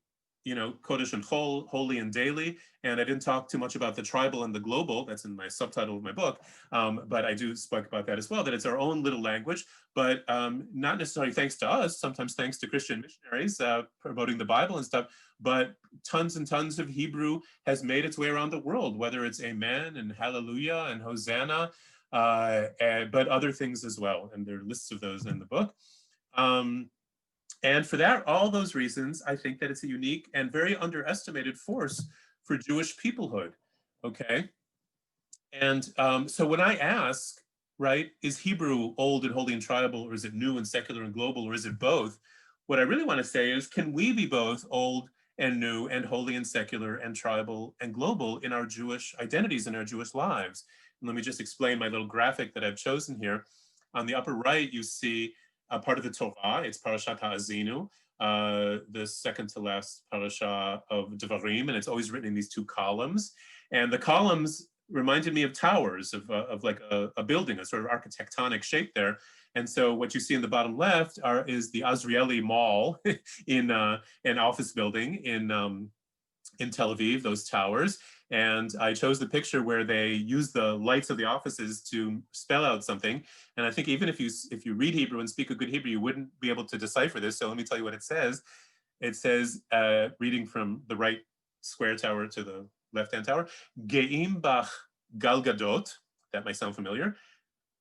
Kodesh and Chol, holy and daily. And I didn't talk too much about the tribal and the global. That's in my subtitle of my book. But I do speak about that as well, that it's our own little language, but not necessarily thanks to us, sometimes thanks to Christian missionaries promoting the Bible and stuff, but tons and tons of Hebrew has made its way around the world, whether it's amen and hallelujah and hosanna, but other things as well. And there are lists of those in the book. And for all those reasons, I think that it's a unique and very underestimated force for Jewish peoplehood, okay? And so when I ask, right, is Hebrew old and holy and tribal, or is it new and secular and global, or is it both? What I really want to say is, can we be both old and new and holy and secular and tribal and global in our Jewish identities and our Jewish lives? And let me just explain my little graphic that I've chosen here. On the upper right, you see part of the Torah. It's Parashat Ha'azinu, the second to last parasha of Devarim, and it's always written in these two columns. And the columns reminded me of towers, of like a building, a sort of architectonic shape there. And so what you see in the bottom left is the Azrieli Mall in an office building in Tel Aviv, those towers. And I chose the picture where they use the lights of the offices to spell out something. And I think even if you read Hebrew and speak a good Hebrew, you wouldn't be able to decipher this. So let me tell you what it says. It says, reading from the right square tower to the left-hand tower, Ge'im bach galgadot, that might sound familiar,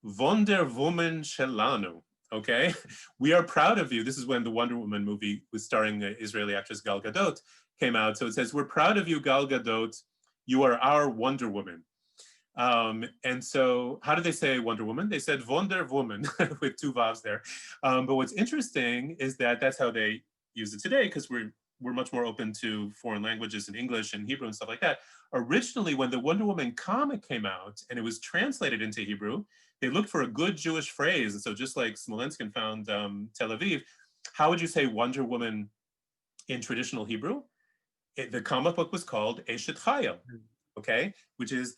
Wonder Woman Shelanu, okay? We are proud of you. This is when the Wonder Woman movie was starring Israeli actress Gal Gadot came out. So it says, we're proud of you, Gal Gadot. You are our Wonder Woman. And so how did they say Wonder Woman? They said Wonder Woman with two vowels there. But what's interesting is that that's how they use it today, because we're much more open to foreign languages and English and Hebrew and stuff like that. Originally, when the Wonder Woman comic came out and it was translated into Hebrew, they looked for a good Jewish phrase. And so just like Smolenskin found Tel Aviv, how would you say Wonder Woman in traditional Hebrew? The comic book was called Eshet Chaya, okay, which is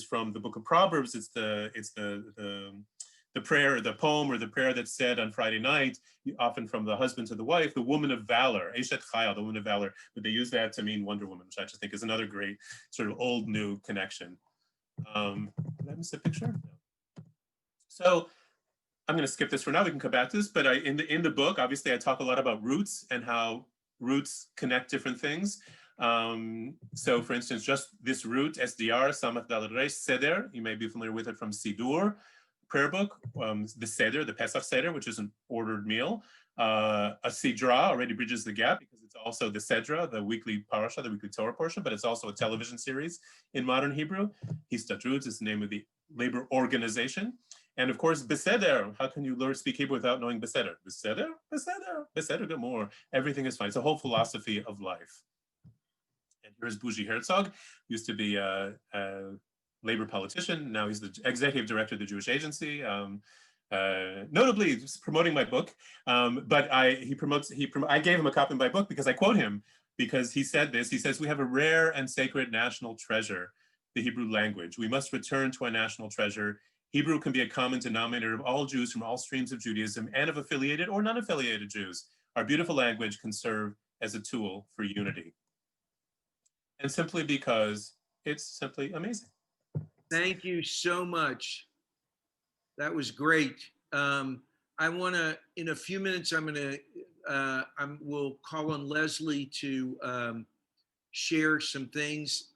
from the book of Proverbs. It's the prayer, the poem or the prayer that's said on Friday night, often from the husband to the wife, the woman of valor, Eshet Chaya, the woman of valor. But they use that to mean Wonder Woman, which I just think is another great sort of old new connection. Did I miss a picture? No. So I'm going to skip this for now. We can come back to this, but in the book, obviously, I talk a lot about roots and how roots connect different things. So for instance, just this root, SDR, Samach Dalad Resh, Seder, you may be familiar with it from Sidur, prayer book, the Seder, the Pesach Seder, which is an ordered meal. A Sidra already bridges the gap because it's also the Sedra, the weekly parasha, the weekly Torah portion, but it's also a television series in modern Hebrew. Histadrut is the name of the labor organization. And of course, Beseder. How can you learn speak Hebrew without knowing Beseder? Beseder, Beseder, Beseder Gemor. Everything is fine. It's a whole philosophy of life. And here's Bougie Herzog, used to be a labor politician. Now he's the executive director of the Jewish Agency. Notably promoting my book, but I gave him a copy of my book because I quote him, because he said this. He says, "We have a rare and sacred national treasure, the Hebrew language. We must return to our national treasure. Hebrew can be a common denominator of all Jews from all streams of Judaism and of affiliated or non-affiliated Jews. Our beautiful language can serve as a tool for unity." And simply because it's simply amazing. Thank you so much. That was great. I want to, in a few minutes, we'll call on Leslie to share some things.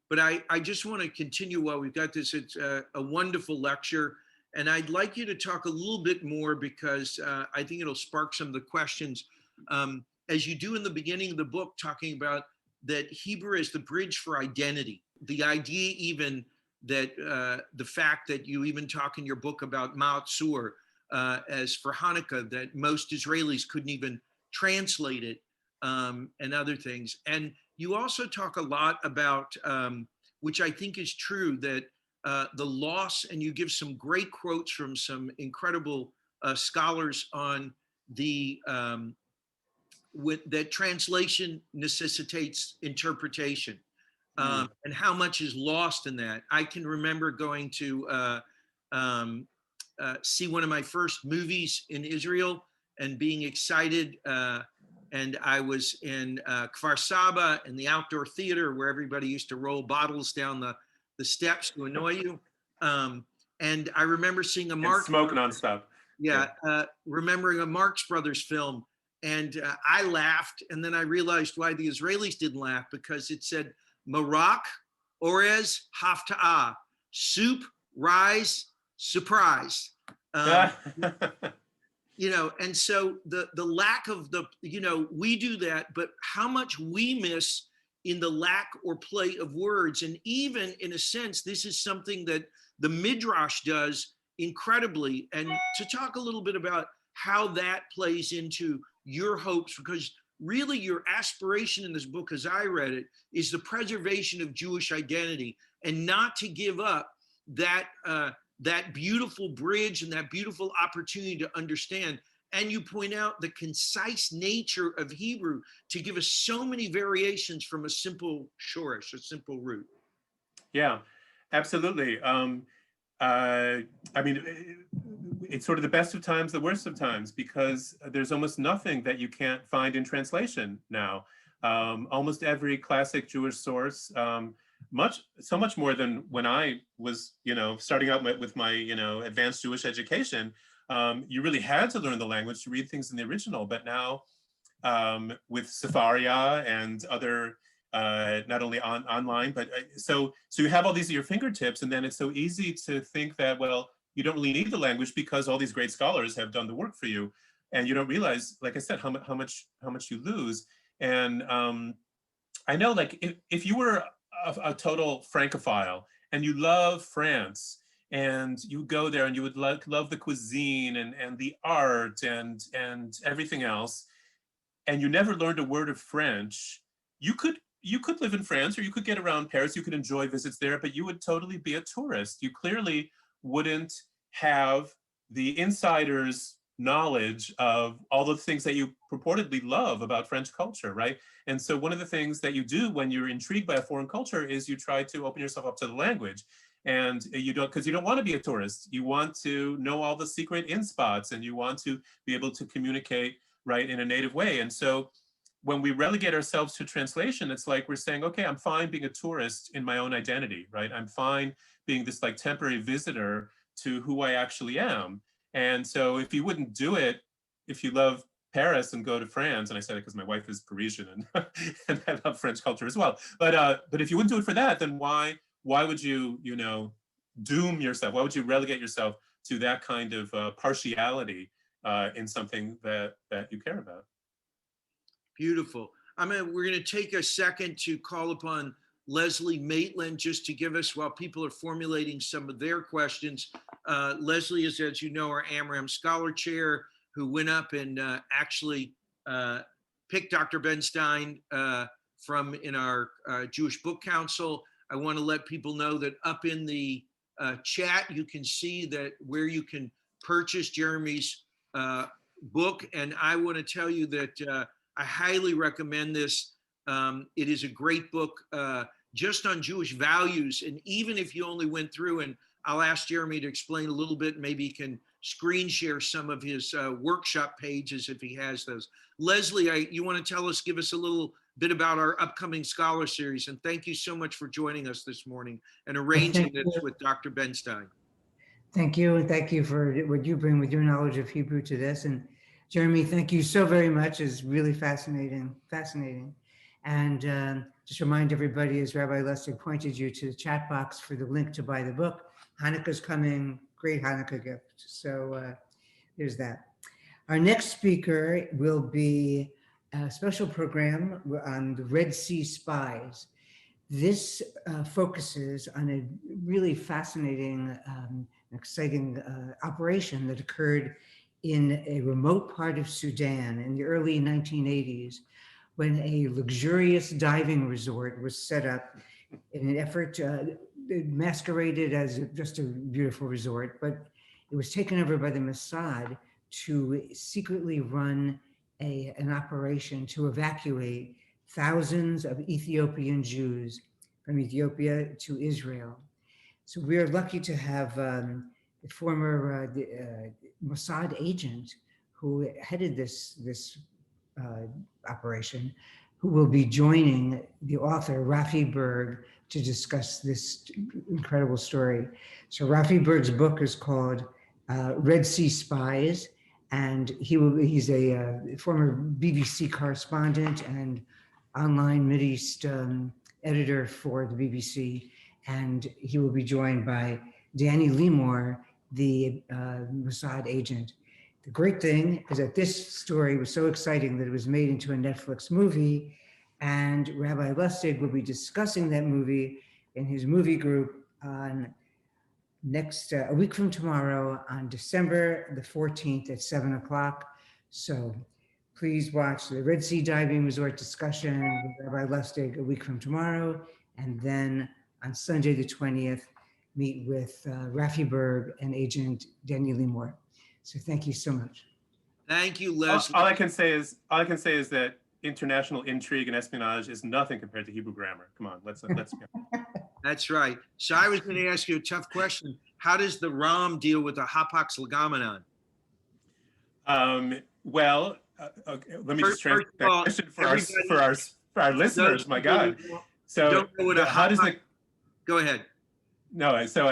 But I just want to continue while we've got this. It's a wonderful lecture. And I'd like you to talk a little bit more because I think it'll spark some of the questions. As you do in the beginning of the book, talking about that Hebrew is the bridge for identity. The idea even that the fact that you even talk in your book about Ma'at Tzur as for Hanukkah, that most Israelis couldn't even translate it and other things. And you also talk a lot about, which I think is true, that the loss, and you give some great quotes from some incredible scholars on the, that translation necessitates interpretation. And how much is lost in that. I can remember going to see one of my first movies in Israel and being excited. And I was in Kfar Saba in the outdoor theater where everybody used to roll bottles down the steps to annoy you. And I remember seeing a Marx smoke nonstop. Yeah, remembering a Marx Brothers film. And I laughed. And then I realized why the Israelis didn't laugh, because it said, Marak, Orez, Hafta'ah, soup, rise, surprise. You know, and so the lack of the, you know, we do that, but how much we miss in the lack or play of words. And even in a sense, this is something that the Midrash does incredibly. And to talk a little bit about how that plays into your hopes, because really your aspiration in this book, as I read it, is the preservation of Jewish identity, and not to give up that that beautiful bridge and that beautiful opportunity to understand. And you point out the concise nature of Hebrew to give us so many variations from a simple shorish, a simple root. Yeah, absolutely. I mean, it's sort of the best of times, the worst of times, because there's almost nothing that you can't find in translation now. Almost every classic Jewish source, so much more than when I was, you know, starting out with my, you know, advanced Jewish education. You really had to learn the language to read things in the original. But now, with Sefaria and other, not only online, but so you have all these at your fingertips, and then it's so easy to think that, well, you don't really need the language because all these great scholars have done the work for you, and you don't realize, like I said, how much you lose. And I know, like, if you were a total Francophile and you love France, and you go there and you would love the cuisine and the art and everything else, and you never learned a word of French, you could live in France, or you could get around Paris, you could enjoy visits there, but you would totally be a tourist. You clearly wouldn't have the insider's knowledge of all the things that you purportedly love about French culture, right? And so one of the things that you do when you're intrigued by a foreign culture is you try to open yourself up to the language. And you don't, because you don't want to be a tourist. You want to know all the secret in spots, and you want to be able to communicate, right, in a native way. And so when we relegate ourselves to translation, it's like we're saying, okay, I'm fine being a tourist in my own identity, right? I'm fine being this like temporary visitor to who I actually am. And so if you wouldn't do it, if you love Paris and go to France, and I said it because my wife is Parisian and, and I love French culture as well. But if you wouldn't do it for that, then why would you, you know, doom yourself? Why would you relegate yourself to that kind of partiality in something that you care about? Beautiful. We're going to take a second to call upon Leslie Maitland just to give us, while people are formulating some of their questions. Leslie is, as you know, our Amram Scholar Chair, who went up and actually picked Dr. Benstein from in our Jewish Book Council. I want to let people know that up in the chat, you can see that where you can purchase Jeremy's book. And I want to tell you that I highly recommend this. It is a great book just on Jewish values. And even if you only went through, and I'll ask Jeremy to explain a little bit, maybe he can screen share some of his workshop pages if he has those. Leslie, you want to give us a little bit about our upcoming Scholar Series. And thank you so much for joining us this morning and arranging this with Dr. Benstein. Thank you. And thank you for what you bring with your knowledge of Hebrew to this. And Jeremy, thank you so very much. It's really fascinating. And just remind everybody, as Rabbi Lustig pointed you to the chat box for the link to buy the book. Hanukkah's coming, great Hanukkah gift. So there's that. Our next speaker will be a special program on the Red Sea Spies. This focuses on a really fascinating, exciting operation that occurred in a remote part of Sudan in the early 1980s, when a luxurious diving resort was set up in an effort it masqueraded as just a beautiful resort, but it was taken over by the Mossad to secretly run an operation to evacuate thousands of Ethiopian Jews from Ethiopia to Israel. So we are lucky to have the former Mossad agent who headed this operation, who will be joining the author, Rafi Berg, to discuss this incredible story. So Rafi Berg's book is called Red Sea Spies, and he's a former BBC correspondent and online Mideast editor for the BBC, and he will be joined by Danny Limor, the Mossad agent. The great thing is that this story was so exciting that it was made into a Netflix movie, and Rabbi Lustig will be discussing that movie in his movie group on a week from tomorrow, on December the 14th at 7 o'clock. So please watch the Red Sea Diving Resort discussion with Rabbi Lustig a week from tomorrow, and then on Sunday the 20th, meet with Rafi Berg and agent Daniel Limor. So thank you so much. Thank you, Leslie. All I can say is that international intrigue and espionage is nothing compared to Hebrew grammar. Come on, let's go. That's right. So I was going to ask you a tough question. How does the Ram deal with the hapax legomenon? Well, okay, let me just translate that question for our listeners. My God. So how does it? Go ahead. No, so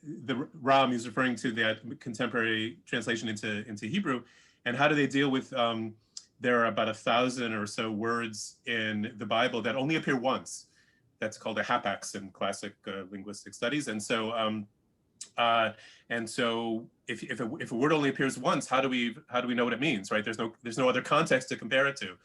the Ram is referring to the contemporary translation into Hebrew, and how do they deal with? There are about 1,000 or so words in the Bible that only appear once. That's called a hapax in classic linguistic studies, and so if a word only appears once, how do we know what it means, right? There's no other context to compare it to.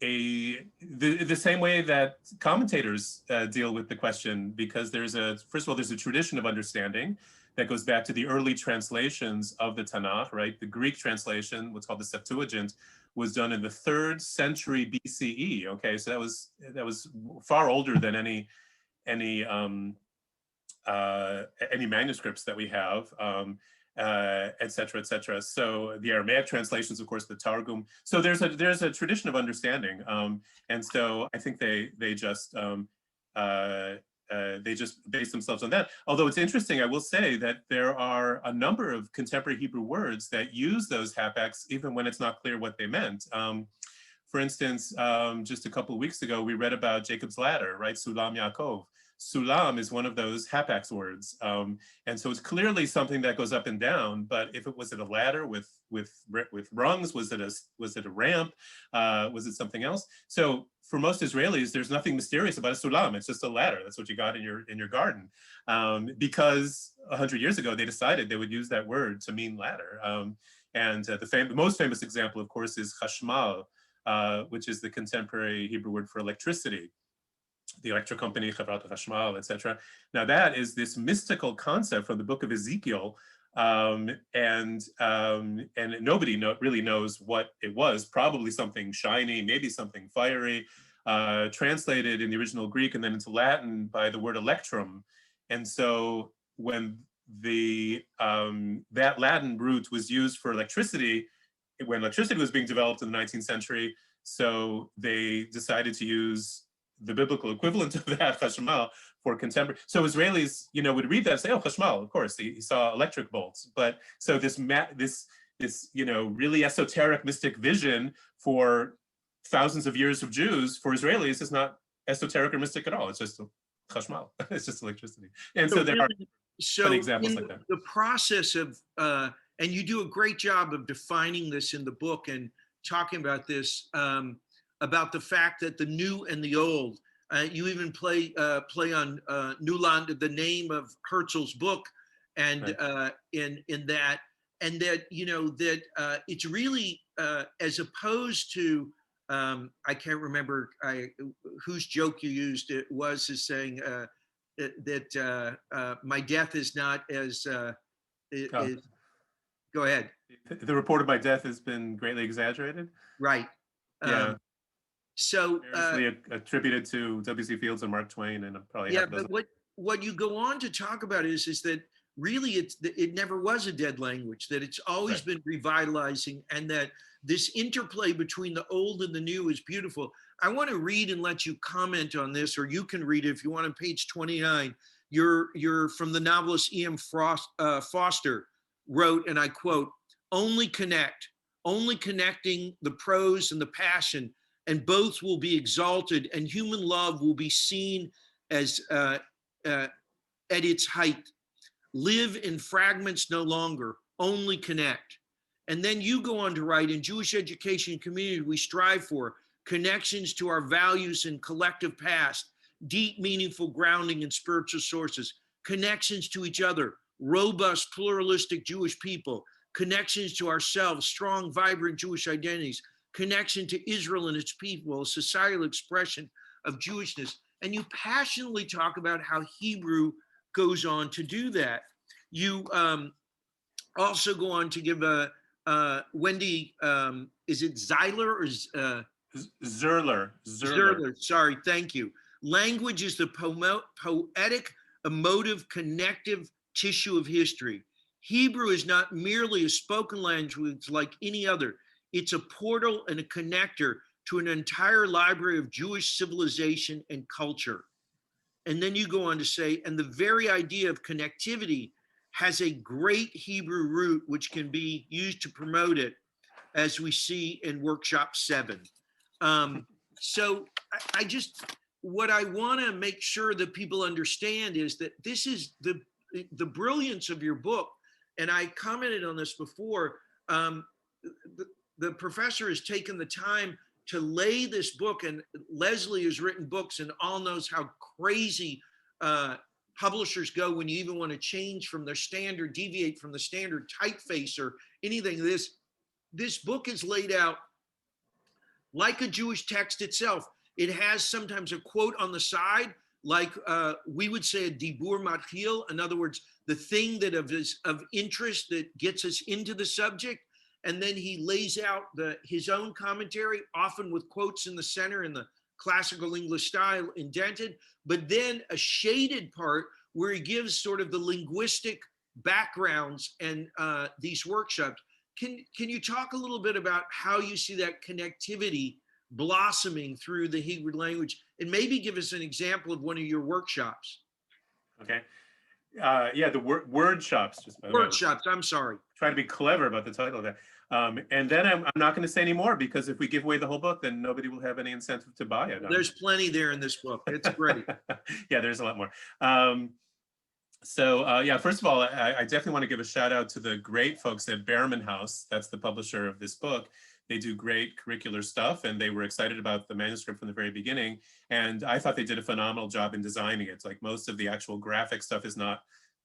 The same way that commentators deal with the question, because first of all, there's a tradition of understanding that goes back to the early translations of the Tanakh, right? The Greek translation, what's called the Septuagint, was done in the 3rd century BCE. Okay, so that was far older than any manuscripts that we have. Et cetera, et cetera. So the Aramaic translations, of course, the Targum. So there's a tradition of understanding, and so I think they just base themselves on that. Although it's interesting, I will say that there are a number of contemporary Hebrew words that use those hapax even when it's not clear what they meant. For instance, just a couple of weeks ago, we read about Jacob's ladder, right? Sulam Yaakov. sulam is one of those hapax words. And so it's clearly something that goes up and down, but if it was a ladder with rungs, was it a ramp? Was it something else? So for most Israelis, there's nothing mysterious about a sulam. It's just a ladder. That's what you got in your garden. Because 100 years ago, they decided they would use that word to mean ladder. And the most famous example, of course, is chashmal, which is the contemporary Hebrew word for electricity. The electric company, Chavrat Chashmal, etc. Now that is this mystical concept from the book of Ezekiel, and nobody really knows what it was. Probably something shiny, maybe something fiery, translated in the original Greek and then into Latin by the word electrum. And so when that Latin root was used for electricity, when electricity was being developed in the 19th century, so they decided to use the biblical equivalent of that, chashmal, for contemporary. So Israelis, would read that and say, "Oh, chashmal, of course, he saw electric bolts." But so this really esoteric, mystic vision for thousands of years of Jews, for Israelis, is not esoteric or mystic at all. It's just chashmal. It's just electricity. And so there are funny examples like that. The process of, and you do a great job of defining this in the book and talking about this. About the fact that the new and the old, you even play on Newland, the name of Herzl's book, and right. in that, and that that it's really as opposed to I can't remember whose joke you used. It was as saying that my death is not as. Go ahead. The report of my death has been greatly exaggerated. Right. Yeah. So attributed to W.C. Fields and Mark Twain, and probably but what you go on to talk about is that really it never was a dead language, that it's always been revitalizing, and that this interplay between the old and the new is beautiful. I want to read and let you comment on this, or you can read it if you want, on page 29. You're from the novelist E.M. Foster wrote, and I quote, only connecting the prose and the passion, and both will be exalted, and human love will be seen as at its height. Live in fragments no longer, only connect. And then you go on to write, in Jewish education and community, we strive for connections to our values and collective past, deep, meaningful grounding in spiritual sources, connections to each other, robust, pluralistic Jewish people, connections to ourselves, strong, vibrant Jewish identities, connection to Israel and its people, a societal expression of Jewishness. And you passionately talk about how Hebrew goes on to do that. You also go on to give Wendy, is it Zeiler or Zerler? Zerler, sorry, thank you. Language is the poetic, emotive, connective tissue of history. Hebrew is not merely a spoken language like any other. It's a portal and a connector to an entire library of Jewish civilization and culture. And then you go on to say, and the very idea of connectivity has a great Hebrew root, which can be used to promote it, as we see in workshop 7. So I just, what I want to make sure that people understand is that this is the brilliance of your book. And I commented on this before. The professor has taken the time to lay this book, and Leslie has written books and all knows how crazy publishers go when you even want to change from their standard, deviate from the standard typeface or anything. This book is laid out like a Jewish text itself. It has sometimes a quote on the side, like we would say a dibur matchil, in other words, the thing that is of interest that gets us into the subject. And then he lays out his own commentary, often with quotes in the center in the classical English style indented, but then a shaded part where he gives sort of the linguistic backgrounds and these workshops. Can you talk a little bit about how you see that connectivity blossoming through the Hebrew language, and maybe give us an example of one of your workshops? Okay. Yeah, the word shops. Just by the way. Word shops. I'm sorry. Try to be clever about the title of that. And then I'm not going to say any more, because if we give away the whole book, then nobody will have any incentive to buy it. There's plenty there in this book. It's great. Yeah, there's a lot more. Yeah, first of all, I definitely want to give a shout out to the great folks at Behrman House. That's the publisher of this book. They do great curricular stuff, and they were excited about the manuscript from the very beginning. And I thought they did a phenomenal job in designing it. Like, most of the actual graphic stuff is nothing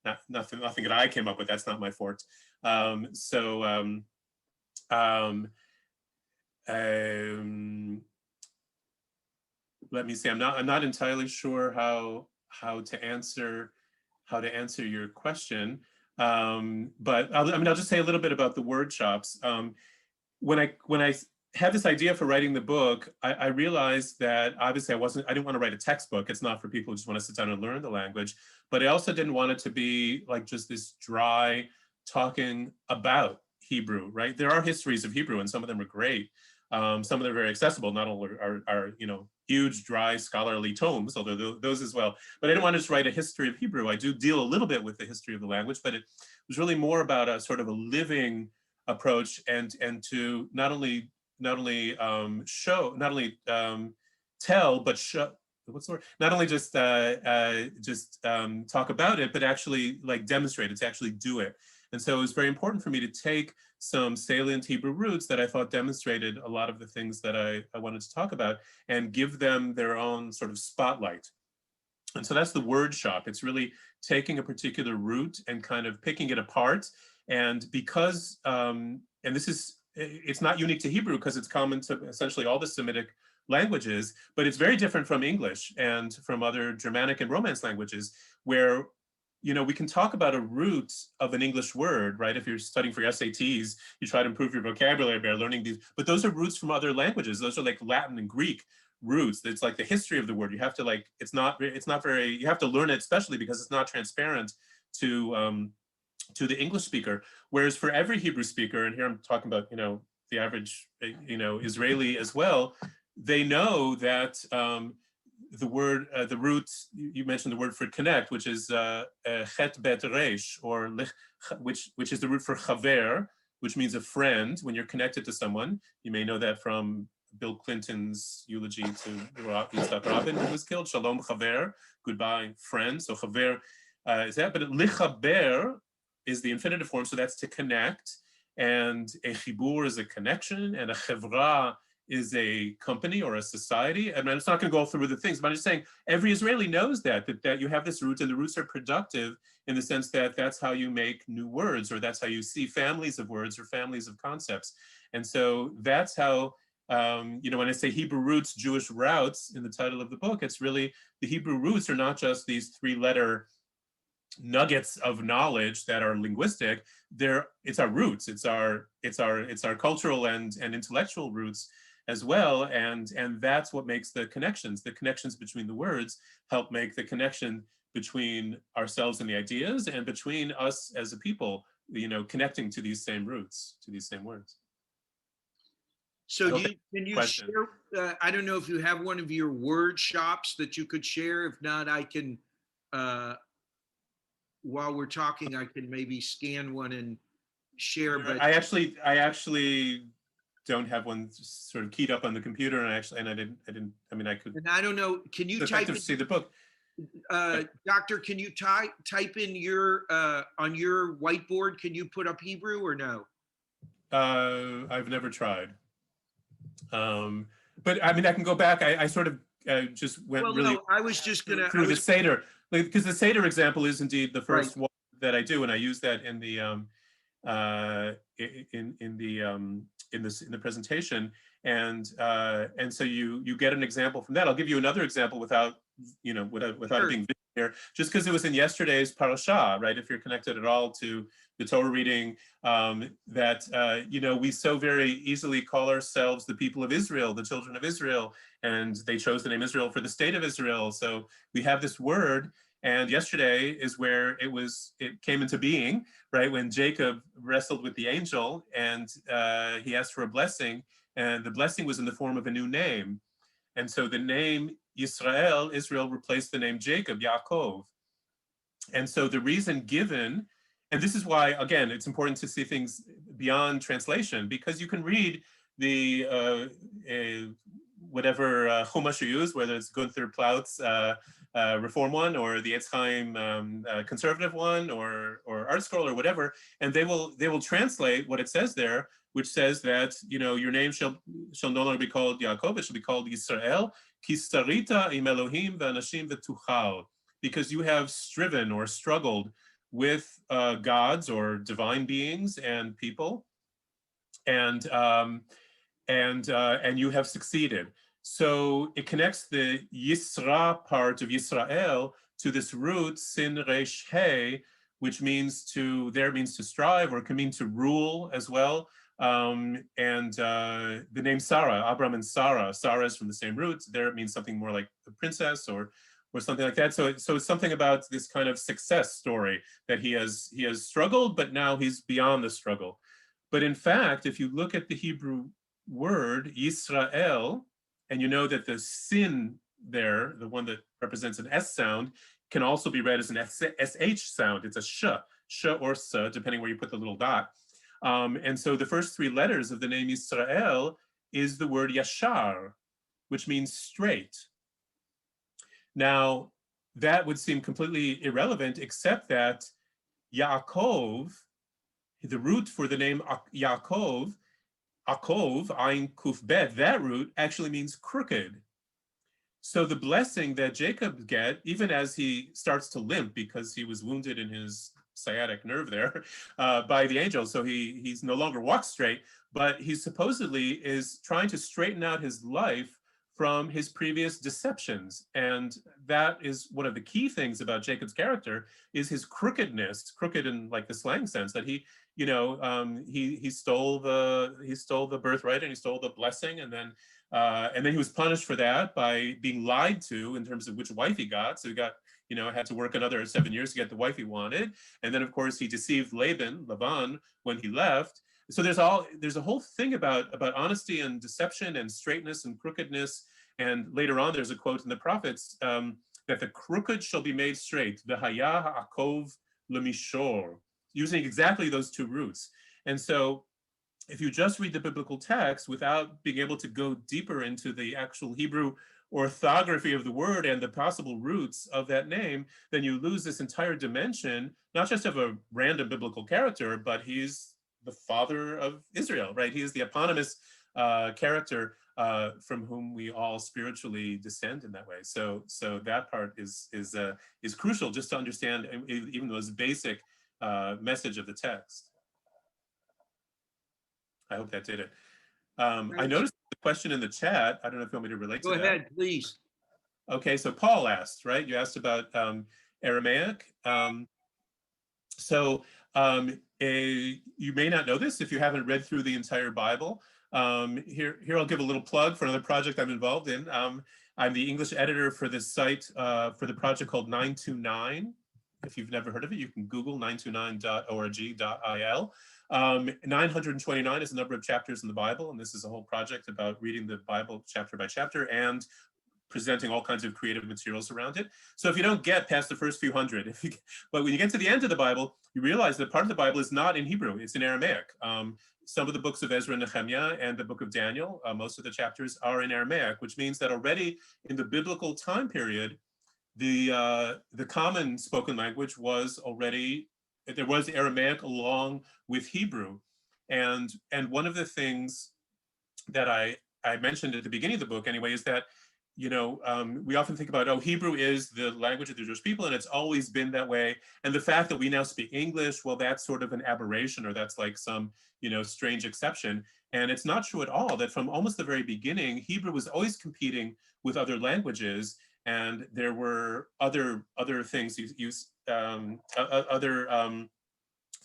that I came up with. That's not my forte. Let me see. I'm not entirely sure how to answer your question. But I'll just say a little bit about the word shops. When I had this idea for writing the book, I realized that obviously I didn't want to write a textbook. It's not for people who just want to sit down and learn the language, but I also didn't want it to be like just this dry talking about Hebrew, right? There are histories of Hebrew, and some of them are great. Some of them are very accessible. Not all are huge, dry, scholarly tomes, although those as well. But I didn't want to just write a history of Hebrew. I do deal a little bit with the history of the language, but it was really more about a sort of a living approach, and to not only tell, but show. What's the word? Not only just talk about it, but actually like demonstrate it, to actually do it. And so it was very important for me to take some salient Hebrew roots that I thought demonstrated a lot of the things that I wanted to talk about, and give them their own sort of spotlight. And so that's the word shop. It's really taking a particular root and kind of picking it apart. And because, and it's not unique to Hebrew, because it's common to essentially all the Semitic languages, but it's very different from English and from other Germanic and Romance languages, where we can talk about a root of an English word, right? If you're studying for SATs, you try to improve your vocabulary by learning these, but those are roots from other languages. Those are like Latin and Greek roots. It's like the history of the word. You have to it's not very, you have to learn it, especially because it's not transparent to the English speaker. Whereas for every Hebrew speaker, and here I'm talking about, the average, Israeli as well, they know that the word, the root, you mentioned the word for connect, which is chet bet resh, or which is the root for chaver, which means a friend. When you're connected to someone, you may know that from Bill Clinton's eulogy to Yitzhak Rabin, who was killed. Shalom chaver, goodbye friend. So chaver is that, but lichaber is the infinitive form, so that's to connect. And a chibur is a connection, and a chevra is a company or a society. I mean, it's not going to go through the things, but I'm just saying every Israeli knows that you have this root, and the roots are productive in the sense that that's how you make new words, or that's how you see families of words or families of concepts. And so that's how, when I say Hebrew roots, Jewish routes in the title of the book, it's really the Hebrew roots are not just these three-letter nuggets of knowledge that are linguistic. It's our roots. It's our cultural and intellectual roots as well, and that's what makes the connections between the words help make the connection between ourselves and the ideas, and between us as a people, connecting to these same roots, to these same words. So can you share, I don't know if you have one of your word shops that you could share. If not, I can, while we're talking, I can maybe scan one and share. But I actually don't have one sort of keyed up on the computer, and I mean, I could. And I don't know. Can you type in, see the book? Doctor, can you type in your on your whiteboard? Can you put up Hebrew or no? I've never tried. But I mean, I can go back. I sort of just went No, I was just gonna through the Seder, because the Seder example is indeed the first one that I do, and I use that in the in the presentation, and so you get an example from that. I'll give you another example without it being here, just because it was in yesterday's parasha, right? If you're connected at all to the Torah reading, we so very easily call ourselves the people of Israel, the children of Israel, and they chose the name Israel for the state of Israel. So we have this word, and yesterday is where it came into being, right? When Jacob wrestled with the angel, and he asked for a blessing, and the blessing was in the form of a new name. And so the name Israel replaced the name Jacob, Yaakov. And so the reason given, and this is why, again, it's important to see things beyond translation, because you can read the whatever Chumash you use, whether it's Gunther Plaut's Reform one or the Etz Chaim conservative one or Art Scroll or whatever, and they will translate what it says there, which says that, you know, your name shall no longer be called Yaakov, it shall be called Yisrael, ki sarita im Elohim v'anashim v'tuchal, because you have striven or struggled with gods or divine beings and people, and you have succeeded. So it connects the Yisra part of Yisrael to this root sin resh he, which means to strive, or can mean to rule as well. The name Sarah, Abram and Sarah is from the same root. There it means something more like a princess or something like that. So it's something about this kind of success story, that he has struggled, but now he's beyond the struggle. But in fact, if you look at the Hebrew word Yisrael, and you know that the sin there, the one that represents an S sound, can also be read as an SH sound. It's a sh or s, depending where you put the little dot. And so the first three letters of the name Yisrael is the word yashar, which means straight. Now, that would seem completely irrelevant, except that Yaakov, the root for the name Yaakov, Akov, Ayin Kuf Bet, that root actually means crooked. So the blessing that Jacob get, even as he starts to limp because he was wounded in his sciatic nerve there by the angel, so he's no longer walks straight, but he supposedly is trying to straighten out his life from his previous deceptions. And that is one of the key things about Jacob's character, is his crookedness, crooked in like the slang sense, that he stole the birthright and he stole the blessing, and then he was punished for that by being lied to in terms of which wife he got. So he got, had to work another 7 years to get the wife he wanted. And then of course he deceived Laban, when he left. So there's a whole thing about honesty and deception and straightness and crookedness. And later on, there's a quote in the prophets that the crooked shall be made straight, v'haya ha'akov lemishor, using exactly those two roots. And so if you just read the biblical text without being able to go deeper into the actual Hebrew orthography of the word and the possible roots of that name, then you lose this entire dimension, not just of a random biblical character, but he's the father of Israel, right? He is the eponymous character from whom we all spiritually descend in that way. So that part is crucial, just to understand even those basic message of the text. I hope that did it. I noticed the question in the chat. I don't know if you want me to relate to that. Go ahead, please. Okay, so Paul asked, right? You asked about Aramaic. You may not know this if you haven't read through the entire Bible. Here I'll give a little plug for another project I'm involved in. I'm the English editor for this site for the project called 929. If you've never heard of it, you can Google 929.org.il. 929 is the number of chapters in the Bible, and this is a whole project about reading the Bible chapter by chapter and presenting all kinds of creative materials around it. So if you don't get past the first few hundred, but when you get to the end of the Bible, you realize that part of the Bible is not in Hebrew, it's in Aramaic. Some of the books of Ezra and Nehemiah and the book of Daniel, most of the chapters are in Aramaic, which means that already in the biblical time period, the common spoken language was already, there was Aramaic along with Hebrew. And one of the things that I mentioned at the beginning of the book anyway is that, we often think about, Hebrew is the language of the Jewish people, and it's always been that way. And the fact that we now speak English, well, that's sort of an aberration, or that's like some, strange exception. And it's not true at all, that from almost the very beginning, Hebrew was always competing with other languages. And there were other things, other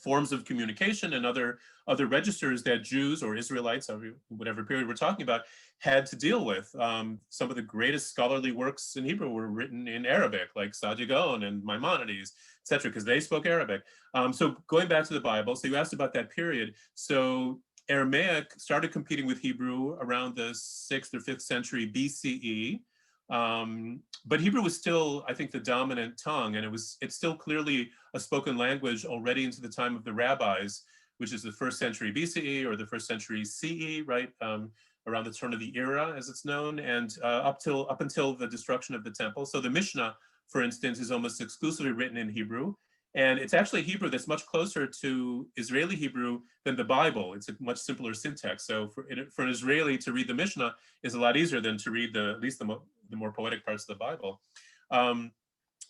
forms of communication and other registers that Jews or Israelites, whatever period we're talking about, had to deal with. Some of the greatest scholarly works in Hebrew were written in Arabic, like Sadi Gaon and Maimonides, etc., because they spoke Arabic. So going back to the Bible, so you asked about that period. So Aramaic started competing with Hebrew around the 6th or 5th century BCE. But Hebrew was still, I think, the dominant tongue, and it's still clearly a spoken language already into the time of the rabbis, which is the 1st century BCE or the 1st century CE, right? Around the turn of the era, as it's known, and up until the destruction of the temple. So the Mishnah, for instance, is almost exclusively written in Hebrew. And it's actually Hebrew that's much closer to Israeli Hebrew than the Bible. It's a much simpler syntax. So for an Israeli to read the Mishnah is a lot easier than to read at least the more poetic parts of the Bible.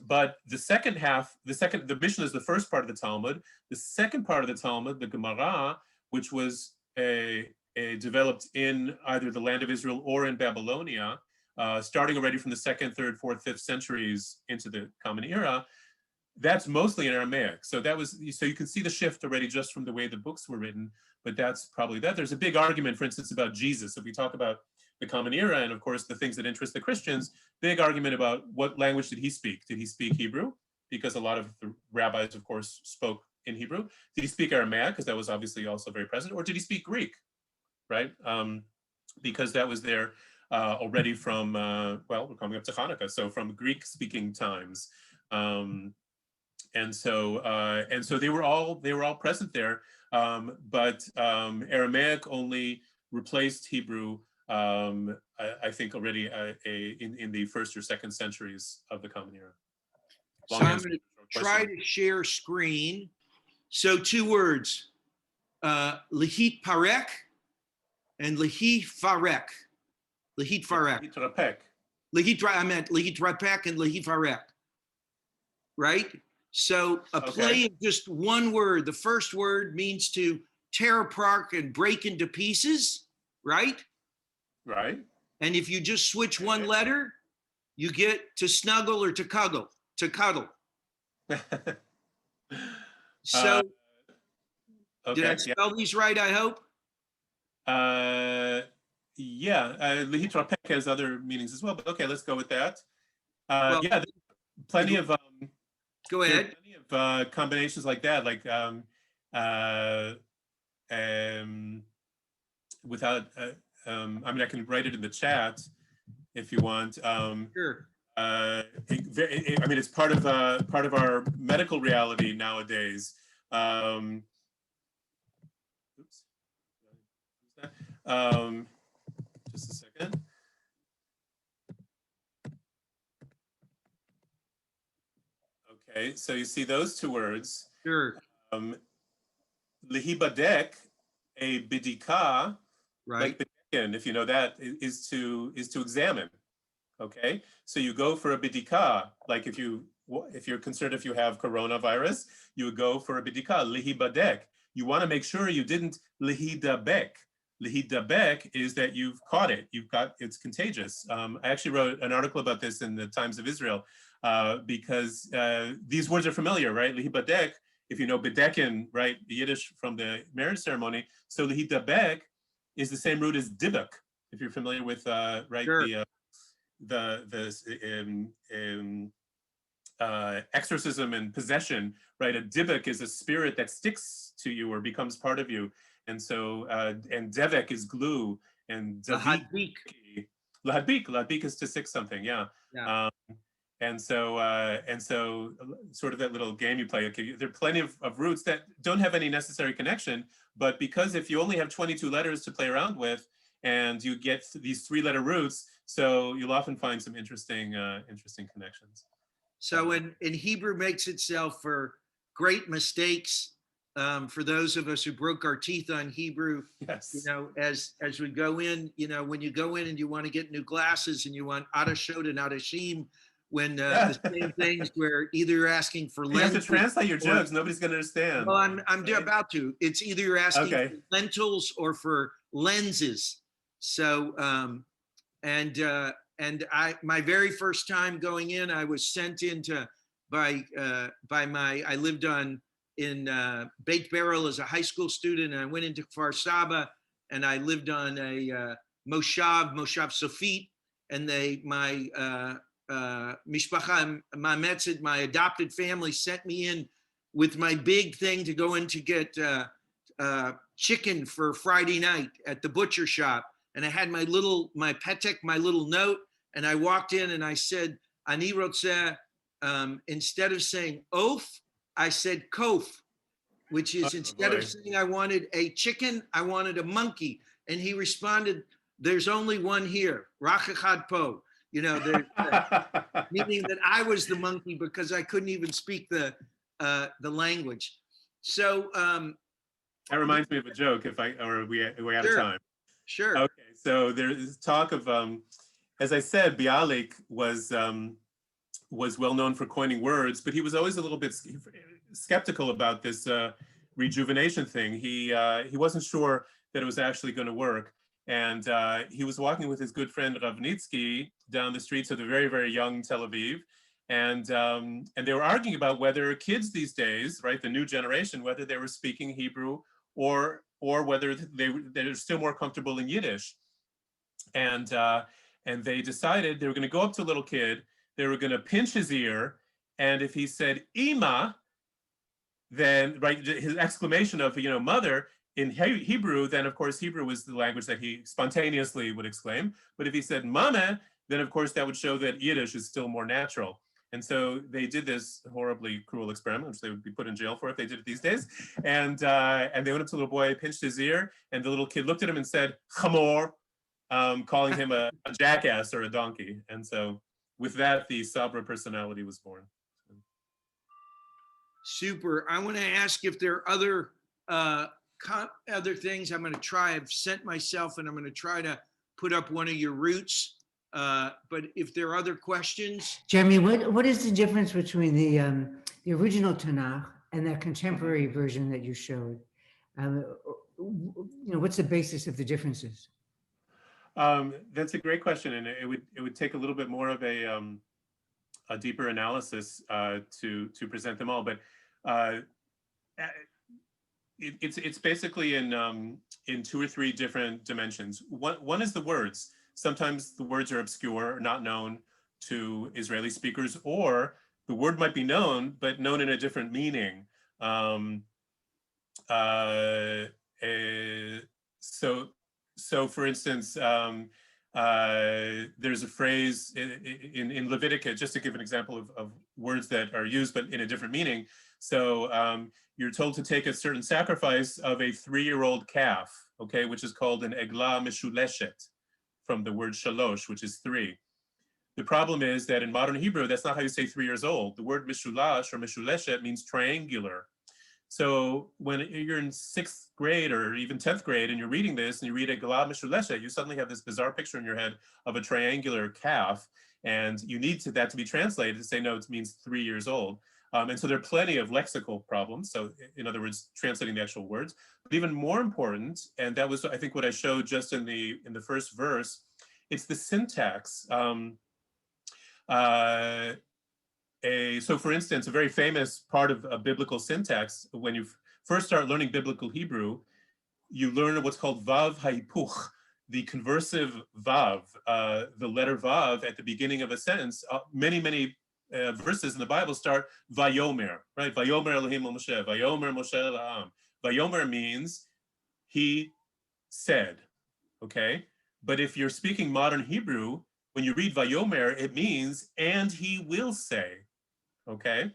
But the second half, the Mishnah is the first part of the Talmud. The second part of the Talmud, the Gemara, which was developed in either the land of Israel or in Babylonia, starting already from the 2nd, 3rd, 4th, 5th centuries into the Common Era, that's mostly in Aramaic. So you can see the shift already just from the way the books were written, but that's probably that. There's a big argument, for instance, about Jesus. If we talk about the Common Era and of course the things that interest the Christians, big argument about what language did he speak? Did he speak Hebrew? Because a lot of the rabbis, of course, spoke in Hebrew. Did he speak Aramaic? Because that was obviously also very present. Or did he speak Greek? Right? Because that was there already from, well, we're coming up to Hanukkah, so from Greek-speaking times. And so they were all present there, but Aramaic only replaced Hebrew, I think already in the 1st or 2nd centuries of the Common Era. So I'm going to try to share screen. So 2 words, lehit parek and lehit farek. Lehit farek. I meant lehit rapek and lehit farek. Right? So a play of just one word. The first word means to tear apart and break into pieces, right? Right. And if you just switch one letter, you get to snuggle or to cuddle. So did I spell these right, I hope? Yeah, lehit rapek has other meanings as well, but okay, let's go with that. Yeah, plenty of go ahead. Plenty of combinations like that, like without I mean, I can write it in the chat if you want. Sure. I mean, it's part of our medical reality nowadays. Oops. Just a second. Okay, so you see those 2 words. Sure. Lehibadek, a bidika, right? Like bedekin, if you know that, is to examine. Okay, so you go for a bidika, like if you're concerned if you have coronavirus, you would go for a bidika, lehibadek. You want to make sure you didn't lehidabek. Lehidabek is that you've caught it. It's contagious. I actually wrote an article about this in the Times of Israel because these words are familiar, right? Lehibadek, if you know bedekin, right, the Yiddish from the marriage ceremony. So lehidabek is the same root as dibuk, if you're familiar with right, sure. Exorcism and possession, right? A dibuk is a spirit that sticks to you or becomes part of you. And so, and devek is glue, and lahadbik is to stick something, yeah. And so sort of that little game you play, okay, there are plenty of roots that don't have any necessary connection, but because if you only have 22 letters to play around with, and you get these 3-letter roots, so you'll often find some interesting connections. So in Hebrew makes itself for great mistakes. For those of us who broke our teeth on Hebrew, yes. You know, as we go in, you know, when you go in and you want to get new glasses and you want Adashot and Adashim, when the same things where either you're asking for lentils. You have to translate your jokes. Nobody's going to understand. Well, I'm right? About to. It's either you're asking for lentils or for lenses. So, my very first time going in, I was sent into I lived in Beit Beryl as a high school student, and I went into Kfar Saba, and I lived on a Moshav Sofit, and Mishpacha Mametzet, my adopted family, sent me in with my big thing to go in to get chicken for Friday night at the butcher shop. And I had my little note, And I walked in and I said, Ani rotzeh, instead of saying oaf, I said kof, which is instead of saying I wanted a chicken, I wanted a monkey. And he responded, there's only one here, Rach echad po. You know, meaning that I was the monkey because I couldn't even speak the language. So that reminds me of a joke. Are we out of time? Sure. Okay, so there's talk of, as I said, Bialik was well known for coining words, but he was always a little bit skeptical about this rejuvenation thing. He wasn't sure that it was actually going to work. And he was walking with his good friend Ravnitsky down the streets of the very, very young Tel Aviv. And they were arguing about whether kids these days, right, the new generation, whether they were speaking Hebrew or whether they're still more comfortable in Yiddish. And they decided they were going to go up to a little kid, they were going to pinch his ear, and if he said Ima, then, right, his exclamation of, you know, mother, in Hebrew, then of course Hebrew was the language that he spontaneously would exclaim. But if he said mama, then of course that would show that Yiddish is still more natural. And so they did this horribly cruel experiment, which they would be put in jail for if they did it these days. And they went up to the little boy, pinched his ear, and the little kid looked at him and said chamor, calling him a jackass or a donkey. And so with that, the Sabra personality was born. Super. I want to ask if there are other things I'm going to try. I've sent myself and I'm going to try to put up one of your roots. But if there are other questions. Jeremy, what is the difference between the original Tanakh and that contemporary version that you showed? You know, what's the basis of the differences? That's a great question. And it would take a little bit more of a deeper analysis to present them all. But it's basically in 2 or 3 different dimensions. One is the words. Sometimes the words are obscure, not known to Israeli speakers, or the word might be known, but known in a different meaning. So for instance, there's a phrase in Leviticus, just to give an example of words that are used, but in a different meaning. So you're told to take a certain sacrifice of a 3-year-old calf, okay, which is called an eglah meshuleshet, from the word shalosh, which is 3. The problem is that in modern Hebrew, that's not how you say 3 years old. The word mishulash or mishuleshet means triangular. So when you're in 6th grade or even 10th grade and you're reading this and you read eglah mishuleshet, you suddenly have this bizarre picture in your head of a triangular calf, and you need that to be translated to say, no, it means 3 years old. And so there are plenty of lexical problems. So in other words, translating the actual words. But even more important, and that was, I think, what I showed just in the first verse, it's the syntax. So for instance, a very famous part of biblical syntax, when you first start learning biblical Hebrew, you learn what's called vav ha'ipuch, the conversive vav, the letter vav at the beginning of a sentence. Many verses in the Bible start vayomer, right? Vayomer Elohim el Moshe, vayomer Moshe el ha'am. Vayomer means he said, okay? But if you're speaking modern Hebrew, when you read vayomer, it means and he will say, okay?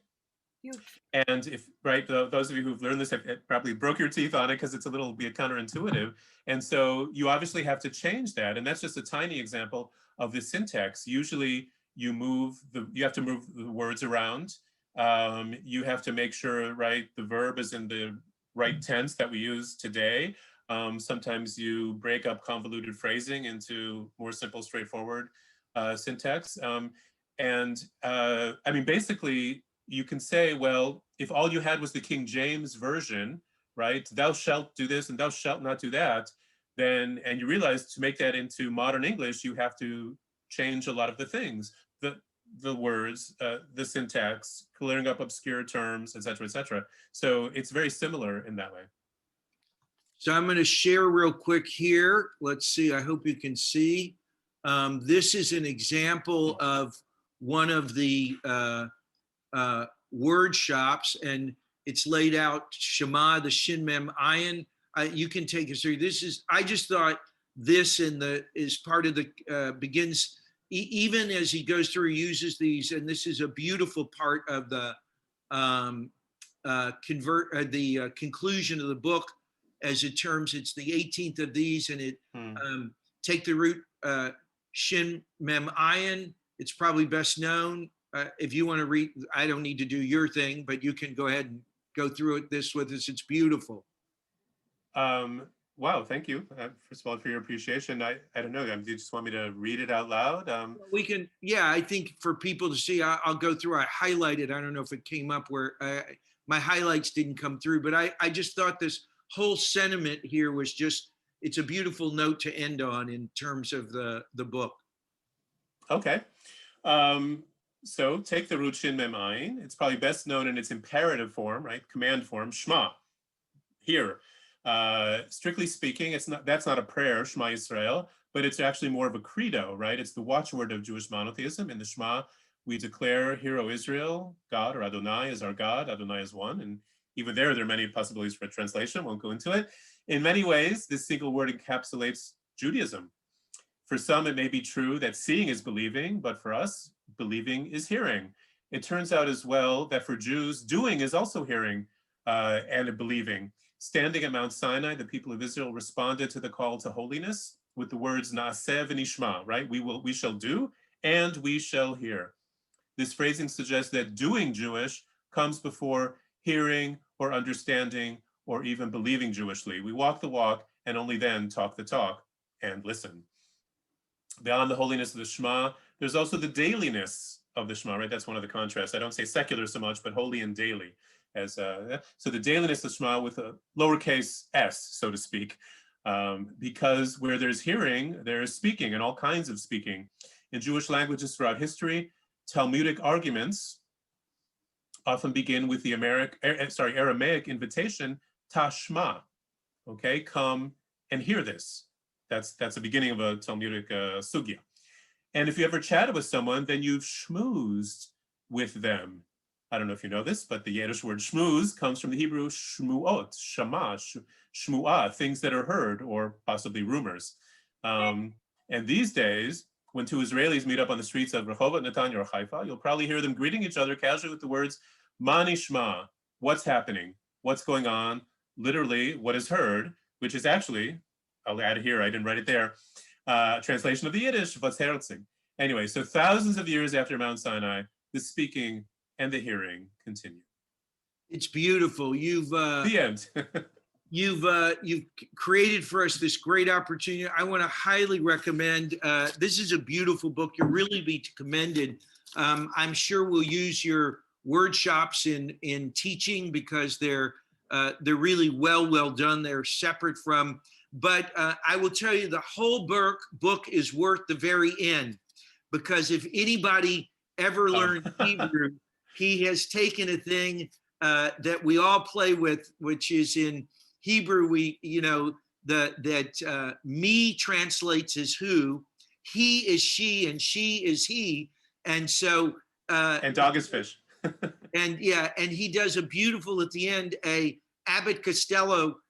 And if, right, those of you who've learned this have probably broke your teeth on it because it's a little bit counterintuitive. And so you obviously have to change that. And that's just a tiny example of the syntax. Usually you have to move the words around. You have to make sure, right, the verb is in the right tense that we use today. Sometimes you break up convoluted phrasing into more simple, straightforward syntax. I mean, basically, you can say, well, if all you had was the King James version, right, thou shalt do this and thou shalt not do that, then, and you realize to make that into modern English, you have to change a lot of the things, the words, the syntax, clearing up obscure terms, et cetera, et cetera. So it's very similar in that way. So I'm going to share real quick here. Let's see, I hope you can see. This is an example of one of the word shops, and it's laid out Shema, the Shin Mem Ayin. You can take us through. This is, I just thought this is part of the, begins even as he goes through, he uses these, and this is a beautiful part of the conclusion of the book, as it terms, it's the 18th of these, and it take the root shin mem ayin. It's probably best known. If you want to read, I don't need to do your thing, but you can go ahead and go through this with us. It's beautiful. Wow, thank you. First of all, for your appreciation. I don't know, do you just want me to read it out loud? We can, yeah, I think for people to see, I'll go through, I highlighted, I don't know if it came up where my highlights didn't come through, but I just thought this whole sentiment here was just, it's a beautiful note to end on in terms of the book. Okay. So take the root shin mem ayin. It's probably best known in its imperative form, right? Command form, Shema. Here, strictly speaking, that's not a prayer, Shema Yisrael, but it's actually more of a credo, right? It's the watchword of Jewish monotheism. In the Shema, we declare, "Hear, O Israel, God, or Adonai is our God. Adonai is one." And even there are many possibilities for translation. Won't go into it. In many ways, this single word encapsulates Judaism. For some, it may be true that seeing is believing, but for us, believing is hearing. It turns out as well that for Jews, doing is also hearing and believing. Standing at Mount Sinai, the people of Israel responded to the call to holiness with the words "Naaseh v'nishma," right? We shall do and we shall hear. This phrasing suggests that doing Jewish comes before hearing or understanding or even believing Jewishly. We walk the walk and only then talk the talk and listen. Beyond the holiness of the Shema, there's also the dailiness of the Shema, right? That's one of the contrasts. I don't say secular so much, but holy and daily. So the dailiness of Shema with a lowercase s, so to speak, because where there's hearing, there is speaking, and all kinds of speaking. In Jewish languages throughout history, Talmudic arguments often begin with the Aramaic invitation, tashma, okay? Come and hear this. That's the beginning of a Talmudic sugya. And if you ever chatted with someone, then you've schmoozed with them. I don't know if you know this, but the Yiddish word schmooze comes from the Hebrew shmuot, shama, shmu'ah, things that are heard or possibly rumors. And these days, when two Israelis meet up on the streets of Rehovot, Netanya, or Haifa, you'll probably hear them greeting each other casually with the words, "Ma nishma," what's happening, what's going on, literally what is heard, which is actually, I'll add it here, I didn't write it there, translation of the Yiddish, "What's herzig." Anyway, so thousands of years after Mount Sinai, the speaking and the hearing continue. It's beautiful. The end. You've created for us this great opportunity. I want to highly recommend. This is a beautiful book. You'll really be commended. I'm sure we'll use your workshops in teaching because they're really well done. They're separate from. But I will tell you, the whole book is worth the very end, because if anybody ever learned Hebrew, he has taken a thing that we all play with, which is in Hebrew, that me translates as who, he is she, and she is he. And so and dog is fish. and he does a beautiful at the end, a Abbott Costello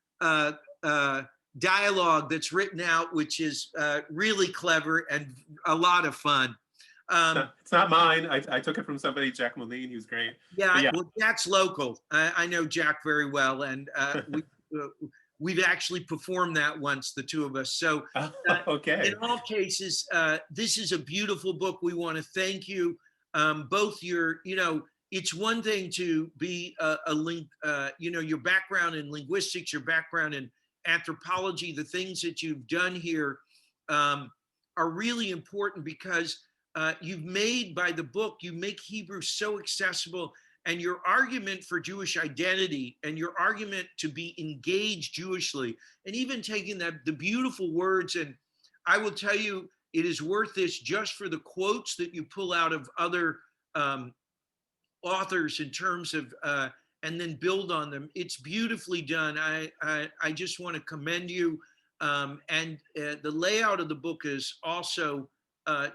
dialogue that's written out, which is really clever and a lot of fun. It's not mine. I took it from somebody, Jack Moline. He was great. Yeah, well, Jack's local. I know Jack very well, and we've actually performed that once, the two of us. So okay. In all cases, this is a beautiful book. We want to thank you. Both it's one thing to be your background in linguistics, your background in anthropology, the things that you've done here are really important, because you've made, by the book, you make Hebrew so accessible, and your argument for Jewish identity and your argument to be engaged Jewishly, and even taking the beautiful words. And I will tell you, it is worth this just for the quotes that you pull out of other authors in terms of, and then build on them. It's beautifully done. I just want to commend you. And the layout of the book is also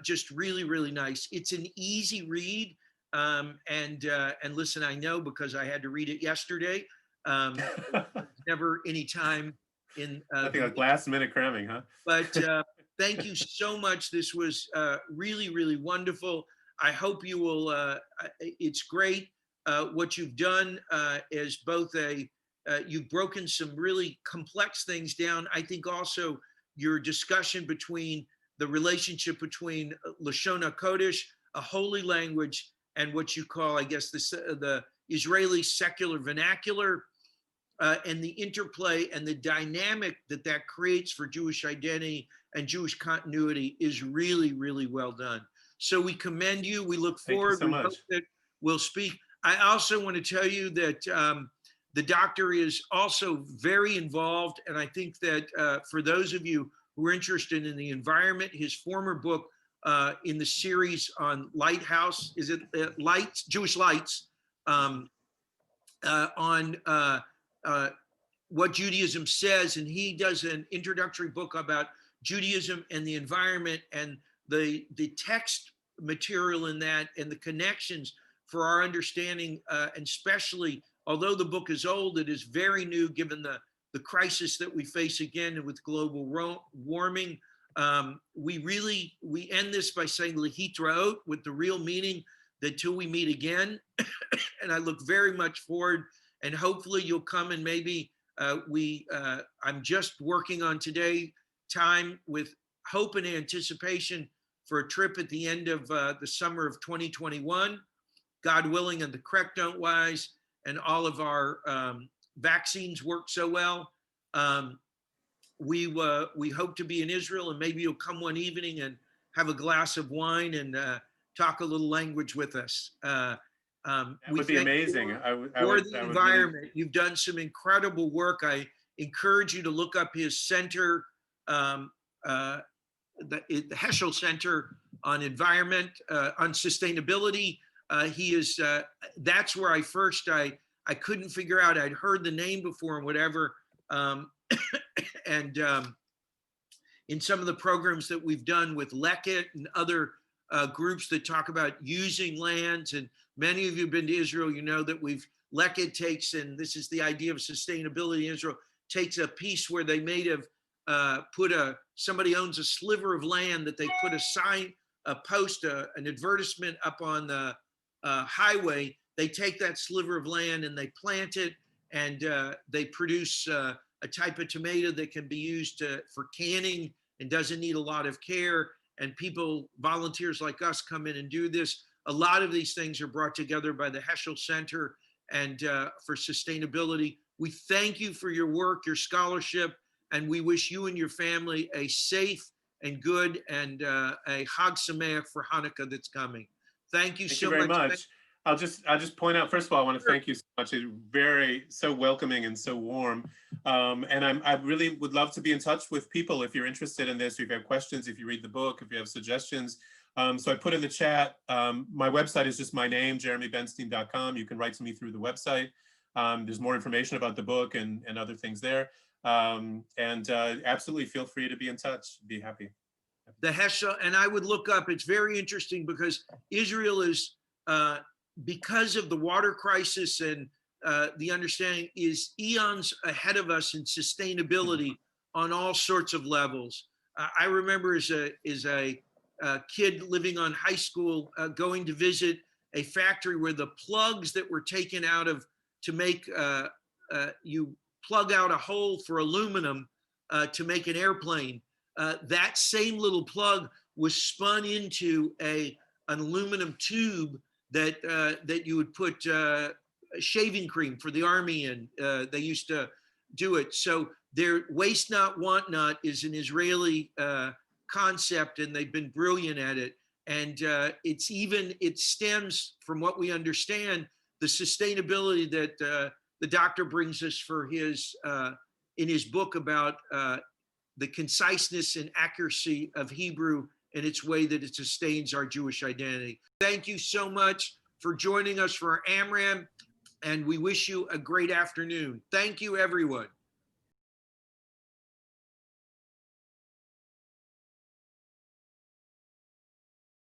just really nice. It's an easy read. And listen, I know because I had to read it yesterday. Never any time in I think like last minute cramming, huh? But Thank you so much. This was really, really wonderful. I hope you will, it's great what you've done as both you've broken some really complex things down. I think also your discussion between the relationship between Lashon HaKodesh, a holy language, and what you call, I guess, the Israeli secular vernacular, and the interplay and the dynamic that creates for Jewish identity and Jewish continuity is really, really well done. So we commend you. We look forward. Thank you so much. Hope that we'll speak. I also want to tell you that the doctor is also very involved. And I think that for those of you who are interested in the environment, his former book in the series on Lighthouse, is it Lights, Jewish Lights, on what Judaism says, and he does an introductory book about Judaism and the environment, and the text material in that and the connections for our understanding, and especially, although the book is old, it is very new given the crisis that we face again with global warming. We end this by saying lehitraot, with the real meaning that till we meet again. And I look very much forward, and hopefully you'll come, and maybe I'm just working on today time with hope and anticipation for a trip at the end of the summer of 2021, God willing, and the correct don't wise, and all of our vaccines work so well. We hope to be in Israel, and maybe you'll come one evening and have a glass of wine and talk a little language with us. That would be amazing. For the environment, you've done some incredible work. I encourage you to look up his center, the Heschel Center on Environment, on Sustainability. He is, that's where I couldn't figure out, I'd heard the name before and whatever. And in some of the programs that we've done with Leket and other groups that talk about using lands, and many of you have been to Israel, you know that Leket takes, and this is the idea of sustainability in Israel, takes a piece where they may have somebody owns a sliver of land that they put a sign, a post, an advertisement up on the highway. They take that sliver of land and they plant it, and they produce a type of tomato that can be used for canning and doesn't need a lot of care. And people, volunteers like us, come in and do this. A lot of these things are brought together by the Heschel Center and for sustainability. We thank you for your work, your scholarship, and we wish you and your family a safe and good and a Chag Sameach for Hanukkah that's coming. Thank you so very much. much. I'll just point out, first of all, I want to thank you so much. It's so welcoming and so warm. And I really would love to be in touch with people if you're interested in this, if you have questions, if you read the book, if you have suggestions. So I put in the chat, my website is just my name, jeremybenstein.com. You can write to me through the website. There's more information about the book and other things there. Absolutely feel free to be in touch. Be happy. The Heschel, and I would look up, it's very interesting because Israel is, because of the water crisis and the understanding, is eons ahead of us in sustainability on all sorts of levels. I remember as a kid living on high school, going to visit a factory where the plugs that were taken out of to make, you plug out a hole for aluminum to make an airplane. That same little plug was spun into an aluminum tube that you would put shaving cream for the army in. They used to do it. So their waste not, want not is an Israeli concept, and they've been brilliant at it. And it stems from what we understand, the sustainability that the doctor brings us for in his book about the conciseness and accuracy of Hebrew and its way that it sustains our Jewish identity. Thank you so much for joining us for Amram, and we wish you a great afternoon. Thank you, everyone.